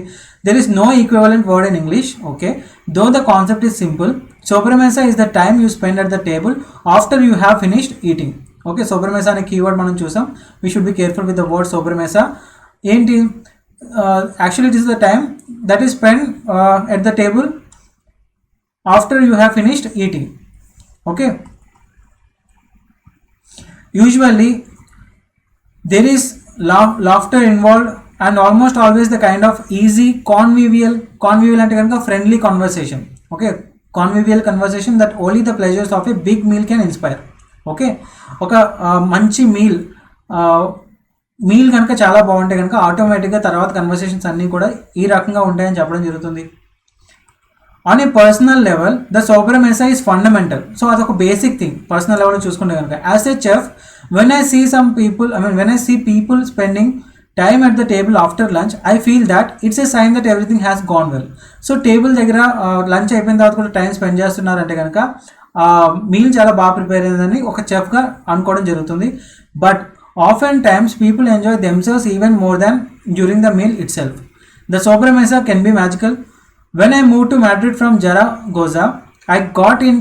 [SPEAKER 1] There is no equivalent word in English. Okay, though the concept is simple. Sobremesa is the time you spend at the table after you have finished eating. Okay, sobremesa అనే keyword మనం చూసాం. We should be careful with the word sobremesa. ఏంటి? Actually it is the time that is spend at the table after you have finished eating. Okay, usually there is laughter involved and almost always the kind of easy convivial అంటే కనుక friendly conversation. Okay, convivial conversation that only the pleasures of a big meal can inspire. Okay, ఒక మంచి meal కనుక చాలా బాగుంటే కనుక ఆటోమేటిక్గా తర్వాత కన్వర్సేషన్స్ అన్నీ కూడా ఈ రకంగా ఉంటాయని చెప్పడం జరుగుతుంది. On a personal level the sobremesa is fundamental. So అదొక బేసిక్ థింగ్ పర్సనల్ లెవెల్లో చూసుకుంటే కనుక. As a chef, when I see people spending time at the table after lunch, I feel that it's a sign that everything has gone well. So table దగ్గర lunch అయిపోయిన తర్వాత కూడా time spend చేస్తున్నారంటే కనుక meal చాలా బాగా prepare అయిందని ఒక చెఫ్గా అనుకోవడం జరుగుతుంది. But often times people enjoy themselves even more than during the meal itself. The sobremesa can be magical. When I moved to Madrid from Zaragoza, I got in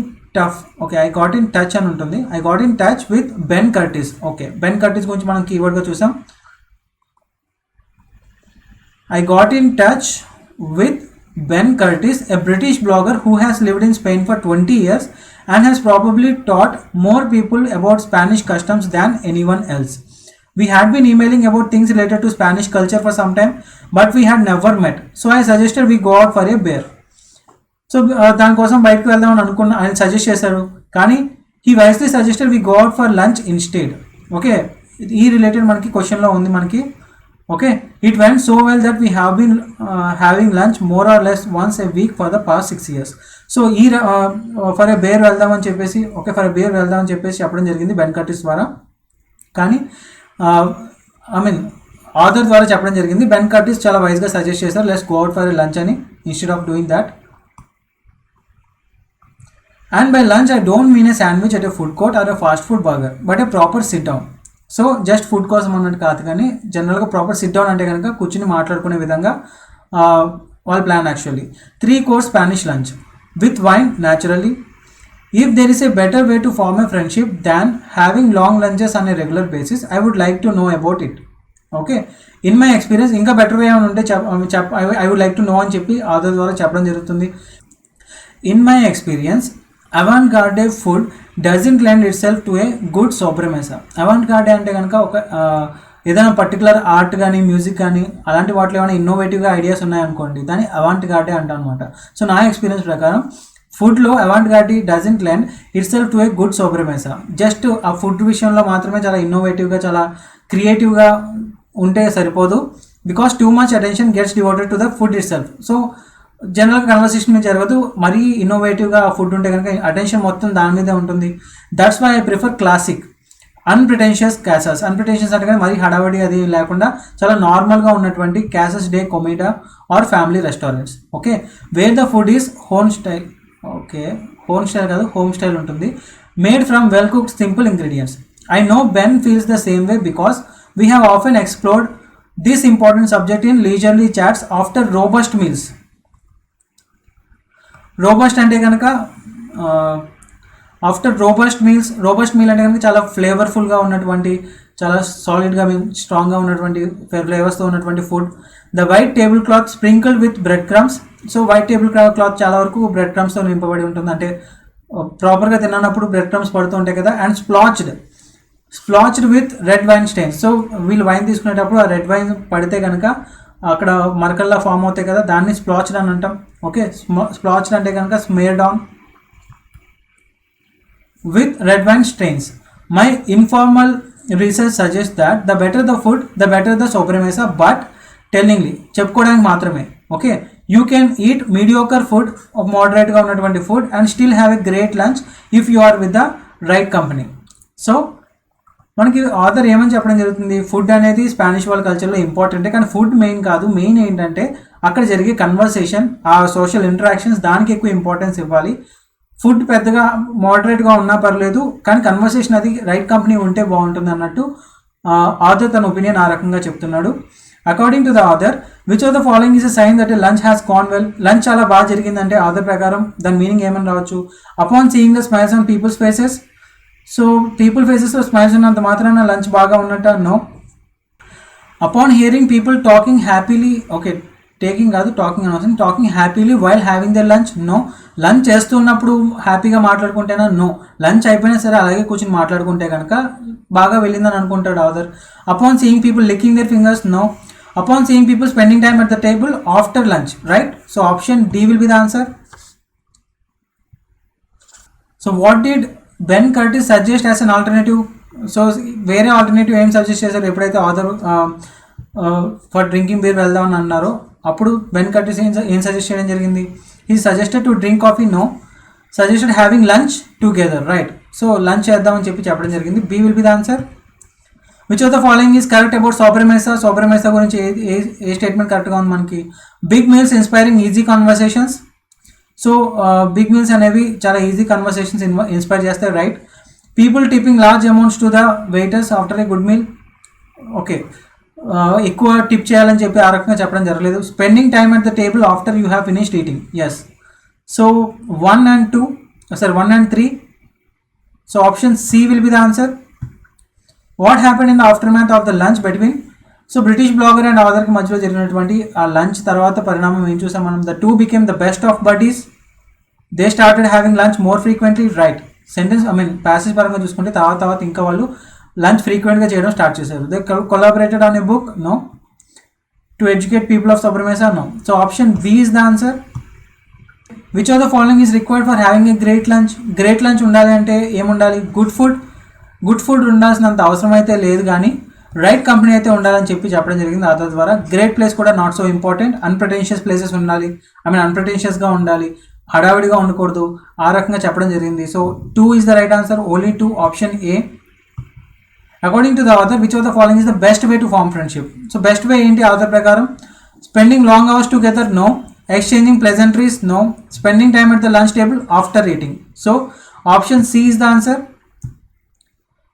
[SPEAKER 1] touch అని ఉంటుంది. I got in touch with Ben Curtis. Okay, Ben Curtis గురించి మనం కీవర్డ్గా చూసాం. I got in touch with Ben Curtis, a British blogger who has lived in Spain for 20 years and has probably taught more people about Spanish customs than anyone else. We had been emailing about things related to Spanish culture for some time, but we had never met. So I suggested we go out for a beer. So దానికోసం బయటకు వెళ్దామని అనుకున్న ఆయన suggest చేశారు, కానీ he wisely suggested we go out for lunch instead. Okay, ఈ related మనకి క్వశ్చన్లో ఉంది మనకి. Okay, it went so well that we have been having lunch more or less once a week for the past 6 years. So ఈ for a beer వెళ్దామని చెప్పేసి చెప్పడం జరిగింది బెన్ కర్టిస్ ద్వారా. కానీ ఆథర్ ద్వారా చెప్పడం జరిగింది. బెన్ కర్టిస్ చాలా వైజ్గా సజెస్ట్ చేశారు, let's go out for a lunch అని, instead of doing that. And by lunch, I don't mean a sandwich at a food court or a fast food burger, but a proper sit down. So just food కోసం అన్నట్టు కాదు, కానీ జనరల్గా proper SIT down అంటే కనుక కూర్చుని మాట్లాడుకునే విధంగా వాళ్ళ plan. Actually 3 course Spanish lunch with wine naturally. If there is a better way to form a friendship than having long lunches on a regular basis, I would like to know about it. Okay, in my experience, ఇంకా better way ఏమైనా ఉంటే I would like to know అని చెప్పి author ద్వారా చెప్పడం జరుగుతుంది. In my experience, avant-garde food doesn't lend itself to a good sobremesa. avant-garde అంటే కనుక ఒక ఏదైనా పర్టికులర్ ఆర్ట్ కానీ మ్యూజిక్ కానీ అలాంటి వాటిలో ఏమైనా ఇన్నోవేటివ్గా ఐడియాస్ ఉన్నాయనుకోండి, దాన్ని avant-garde అంటాం అనమాట. సో నా ఎక్స్పీరియన్స్ ప్రకారం ఫుడ్లో avant-garde doesn't lend itself to a good sobremesa. Just ఆ ఫుడ్ విషయంలో మాత్రమే చాలా ఇన్నోవేటివ్గా చాలా క్రియేటివ్గా ఉంటే సరిపోదు, because too much attention gets devoted to the food it self. So జనరల్గా కన్వర్సేషన్ మీద జరగదు, మరీ ఇన్నోవేటివ్గా ఫుడ్ ఉంటే కనుక అటెన్షన్ మొత్తం దాని మీదే ఉంటుంది. That's why I prefer classic unpretentious casas. Unpretentious అంటే కానీ మరీ హడావడి అది లేకుండా చాలా నార్మల్గా ఉన్నటువంటి casas de comida or family restaurants. Okay, where the food is home style. Okay, home style కాదు, హోమ్ స్టైల్ ఉంటుంది. Made from well cooked simple ingredients. I know Ben feels the same way because we have often explored this important subject in leisurely chats after robust meals. Robust అంటే కనుక after robust meal అంటే కనుక చాలా ఫ్లేవర్ఫుల్గా ఉన్నటువంటి, చాలా సాలిడ్గా స్ట్రాంగ్గా ఉన్నటువంటి ఫ్లేవర్స్తో ఉన్నటువంటి food. The white table cloth sprinkled with bread crumbs. So white table cloth చాలా వరకు బ్రెడ్ క్రమ్స్తో నింపబడి ఉంటుంది, అంటే ప్రాపర్గా తిన్నప్పుడు బ్రెడ్ క్రమ్స్ పడుతూ ఉంటాయి కదా. And splotched with red wine stains. So వీళ్ళు వైన్ తీసుకునేటప్పుడు ఆ రెడ్ వైన్ పడితే కనుక అక్కడ మరకల్లా ఫామ్ అవుతాయి కదా, దాన్ని స్ప్లాచ్డ్ అని అంటాం. ఓకే, స్ప్లాచ్డ్ అంటే కనుక smeared on with red wine strains. My informal research suggest that the better the food the better the sobremesa, but tellingly చెప్పుకోవడానికి మాత్రమే. Okay, you can eat mediocre food, మోడరేట్గా ఉన్నటువంటి food, and still have a great lunch if you are with the right company. So మనకి author ఏమని చెప్పడం జరుగుతుంది, food అనేది Spanish వాళ్ళ కల్చర్లో ఇంపార్టెంటే, కానీ ఫుడ్ మెయిన్ కాదు. మెయిన్ ఏంటంటే అక్కడ జరిగే కన్వర్సేషన్, ఆ సోషల్ ఇంటరాక్షన్స్, దానికి ఎక్కువ ఇంపార్టెన్స్ ఇవ్వాలి. ఫుడ్ పెద్దగా మోడరేట్గా ఉన్నా పర్లేదు, కానీ కన్వర్సేషన్ అది రైట్ కంపెనీ ఉంటే బాగుంటుంది అన్నట్టు ఆథర్ తన ఒపీనియన్ ఆ రకంగా చెప్తున్నాడు. According to the author, which of the following is a sign that a lunch has gone well. Lunch చాలా బాగా జరిగిందంటే ఆథర్ ప్రకారం దాని మీనింగ్ ఏమని రావచ్చు, upon seeing the smiles on people's faces. So people ఫేసెస్లో స్మైల్స్ ఉన్నంత మాత్రాన లంచ్ బాగా ఉన్నట్ట? No. Upon hearing people talking happily. Okay, taking కాదు, టాకింగ్ అని వస్తుంది. Talking happily while having the lunch? No. Lunch చేస్తున్నప్పుడు హ్యాపీగా మాట్లాడుకుంటేనా? నో. లంచ్ అయిపోయినా సరే అలాగే కూర్చొని మాట్లాడుకుంటే కనుక బాగా వెళ్ళిందని అనుకుంటాడు author. Upon seeing people licking their fingers? No. Upon seeing people spending time at the table after lunch, right? So option D will be the answer. So what did Ben Curtis suggest as an alternative? So వేరే alternative ఏం suggest చేశారు ఎప్పుడైతే author for drinking beer వెళ్దామని అన్నారో అప్పుడు Ben Curtis ఏం suggest చేయడం జరిగింది? He suggested to drink coffee? No. Suggested having lunch together, right? So lunch చేద్దామని చెప్పడం జరిగింది. B will be the answer. Which of the following is correct about sobremesa? sobremesa గురించి ఏ స్టేట్మెంట్ కరెక్ట్గా ఉంది మనకి? Big meals inspiring easy conversations. So big meals అనేవి చాలా ఈజీ కన్వర్సేషన్స్ ఇన్స్పైర్ చేస్తాయి, right? People tipping large amounts to the waiters after a good meal. Okay, ఎక్కువ tip చేయాలని చెప్పి ఆ రకంగా చెప్పడం జరగలేదు. Spending time at the table after you have finished eating, yes. So 1 and 2, sorry 1 and 3. So option C will be the answer. What happened in the aftermath of the lunch between, so British blogger and ఆథర్కి మధ్యలో జరిగినటువంటి ఆ lunch తర్వాత పరిణామం ఏం చూసాం మనం? The two became the best of buddies, they started having lunch more frequently, right. Sentence passage పరంగా చూసుకుంటే తర్వాత ఇంకా వాళ్ళు లంచ్ ఫ్రీక్వెంట్గా చేయడం స్టార్ట్ చేశారు. They collaborated on a book, no. To educate people of sobremesa, no. So option B is the answer. Which of the following is required for having a great lunch? Great lunch ఉండాలి అంటే ఏముండాలి? Good food ఉండాల్సినంత అవసరం అయితే లేదు, కానీ right company అయితే ఉండాలని చెప్పడం జరిగింది ఆధార్ ద్వారా. గ్రేట్ ప్లేస్ కూడా not so important, unpretentious places ఉండాలి, అన్ప్రెటెన్షియస్గా ఉండాలి, హడావిడిగా ఉండకూడదు, ఆ రకంగా చెప్పడం జరిగింది. So 2 is the right answer, only 2, option A. According to the author, which of the following is the best way to form friendship? So best way ఏంటి ఆథర్ ప్రకారం? Spending long hours together, no. Exchanging pleasantries, no. Spending time at the lunch table after eating. So option C is the answer.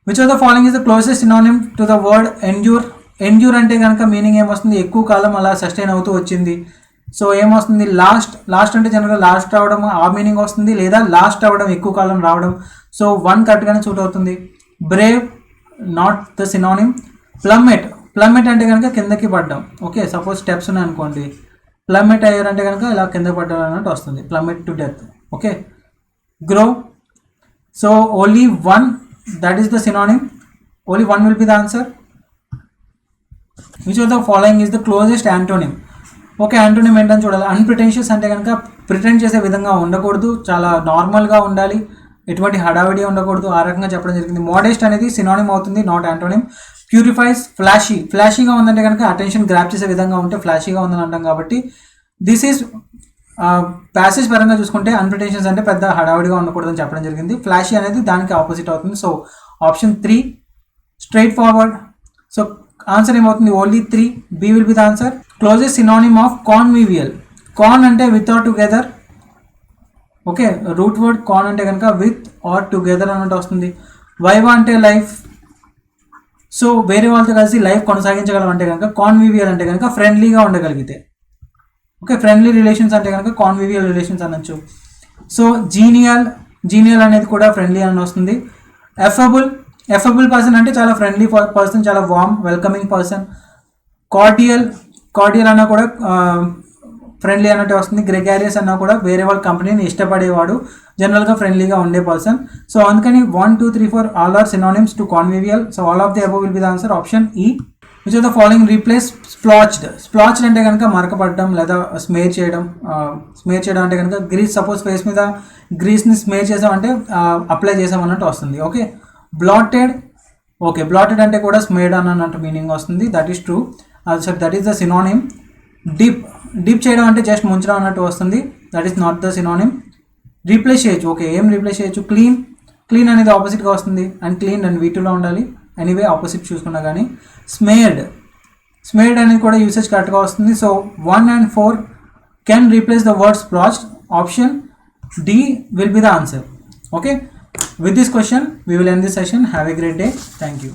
[SPEAKER 1] Which of the following is the closest synonym to the word endure? Endure అంటే కనుక meaning ఏమొస్తుంది? ఎక్కువ కాలం అలా sustain అవుతూ వచ్చింది. So ఏమొస్తుంది? Last అంటే జనరల్గా లాస్ట్ రావడం ఆ మీనింగ్ వస్తుంది, లేదా లాస్ట్ అవ్వడం, ఎక్కువ కాలం రావడం. సో 1 కరెక్ట్గానే సూట్ అవుతుంది. Brave, not the synonym. Plummet అంటే కనుక కిందకి పడ్డం. ఓకే, సపోజ్ స్టెప్స్ ఉన్నాయి అనుకోండి, ప్లమ్మెట్ అయ్యారంటే కనుక ఇలా కింద పడ్డం అన్నట్టు వస్తుంది, plummet to death. Okay. Grow, so only 1, that is the synonym, only 1 will be the answer. Which of the following is the closest antonym? Okay, antonym ఏంటని చూడాలి. అన్ప్రిటెన్షియస్ అంటే కనుక ప్రిటెండ్ చేసే విధంగా ఉండకూడదు, చాలా నార్మల్గా ఉండాలి, ఎటువంటి హడావిడి ఉండకూడదు, ఆ రకంగా చెప్పడం జరిగింది. మోడెస్ట్ అనేది సినోనిమ్ అవుతుంది, నాట్ యాంటోనిమ్. ప్యూరిఫైస్, ఫ్లాషీగా ఉందంటే కనుక అటెన్షన్ గ్రాప్ చేసే విధంగా ఉంటే ఫ్లాషీగా ఉందని అంటాం, కాబట్టి దిస్ ఈజ్ ప్యాసేజ్ పరంగా చూసుకుంటే అన్ప్రిటెన్షియస్ అంటే పెద్ద హడావిడిగా ఉండకూడదని చెప్పడం జరిగింది. ఫ్లాషీ అనేది దానికి ఆపోజిట్ అవుతుంది. So option 3 straight forward. So answer ఏమవుతుంది? Only 3, B will be the answer. Closest synonym of convivial. Con అంటే with or together. Okay, root word con అంటే కనుక విత్ ఆర్ టుగెదర్ అన్నట్టు వస్తుంది. వైవా అంటే లైఫ్. సో వేరే వాళ్ళతో కలిసి లైఫ్ కొనసాగించగలం అంటే కనుక కాన్వివియల్ అంటే కనుక ఫ్రెండ్లీగా ఉండగలిగితే. ఓకే, ఫ్రెండ్లీ రిలేషన్స్ అంటే కనుక కాన్వివియల్ రిలేషన్స్ అనొచ్చు. సో జీనియల్ అనేది కూడా ఫ్రెండ్లీ అని వస్తుంది. ఎఫబుల్ పర్సన్ అంటే చాలా ఫ్రెండ్లీ పర్సన్, చాలా వార్మ్ వెల్కమింగ్ పర్సన్. కార్డియల్ అన్నా కూడా ఫ్రెండ్లీ అన్నట్టు వస్తుంది. గ్రెగారియస్ అన్నా కూడా వేరే వాళ్ళ కంపెనీని ఇష్టపడేవాడు, జనరల్గా ఫ్రెండ్లీగా ఉండే పర్సన్. సో అందుకని 1, 2, 3, 4 all are synonyms to convivial. So all of the above will be the answer, option E. Which of the following replace splotched అంటే కనుక మరకపడడం లేదా స్మేర్ చేయడం అంటే కనుక గ్రీస్. సపోజ్ ఫేస్ మీద గ్రీస్ని స్మేర్ చేసామంటే అప్లై చేసామన్నట్టు వస్తుంది. ఓకే. బ్లాటెడ్, ఓకే, బ్లాటెడ్ అంటే కూడా స్మేర్డ్ అన్నట్టు మీనింగ్ వస్తుంది, that is true. So that is the synonym. Dip చేయడం అంటే జస్ట్ ముంచడం అన్నట్టు వస్తుంది, that is not the synonym. Replace చేయొచ్చు, ఓకే, ఏం రీప్లేస్ చేయొచ్చు? క్లీన్ అనేది ఆపోజిట్గా వస్తుంది, అండ్ క్లీన్ అండ్ వీటిలో ఉండాలి, ఎనీవే ఆపోజిట్ చూసుకున్నా కానీ. స్మేర్డ్ అనేది కూడా యూసేజ్ కరెక్ట్గా వస్తుంది. So 1 and 4 can replace the word splotched. Option D will be the answer. Okay, with this question we will end this session. Have a great day. Thank you.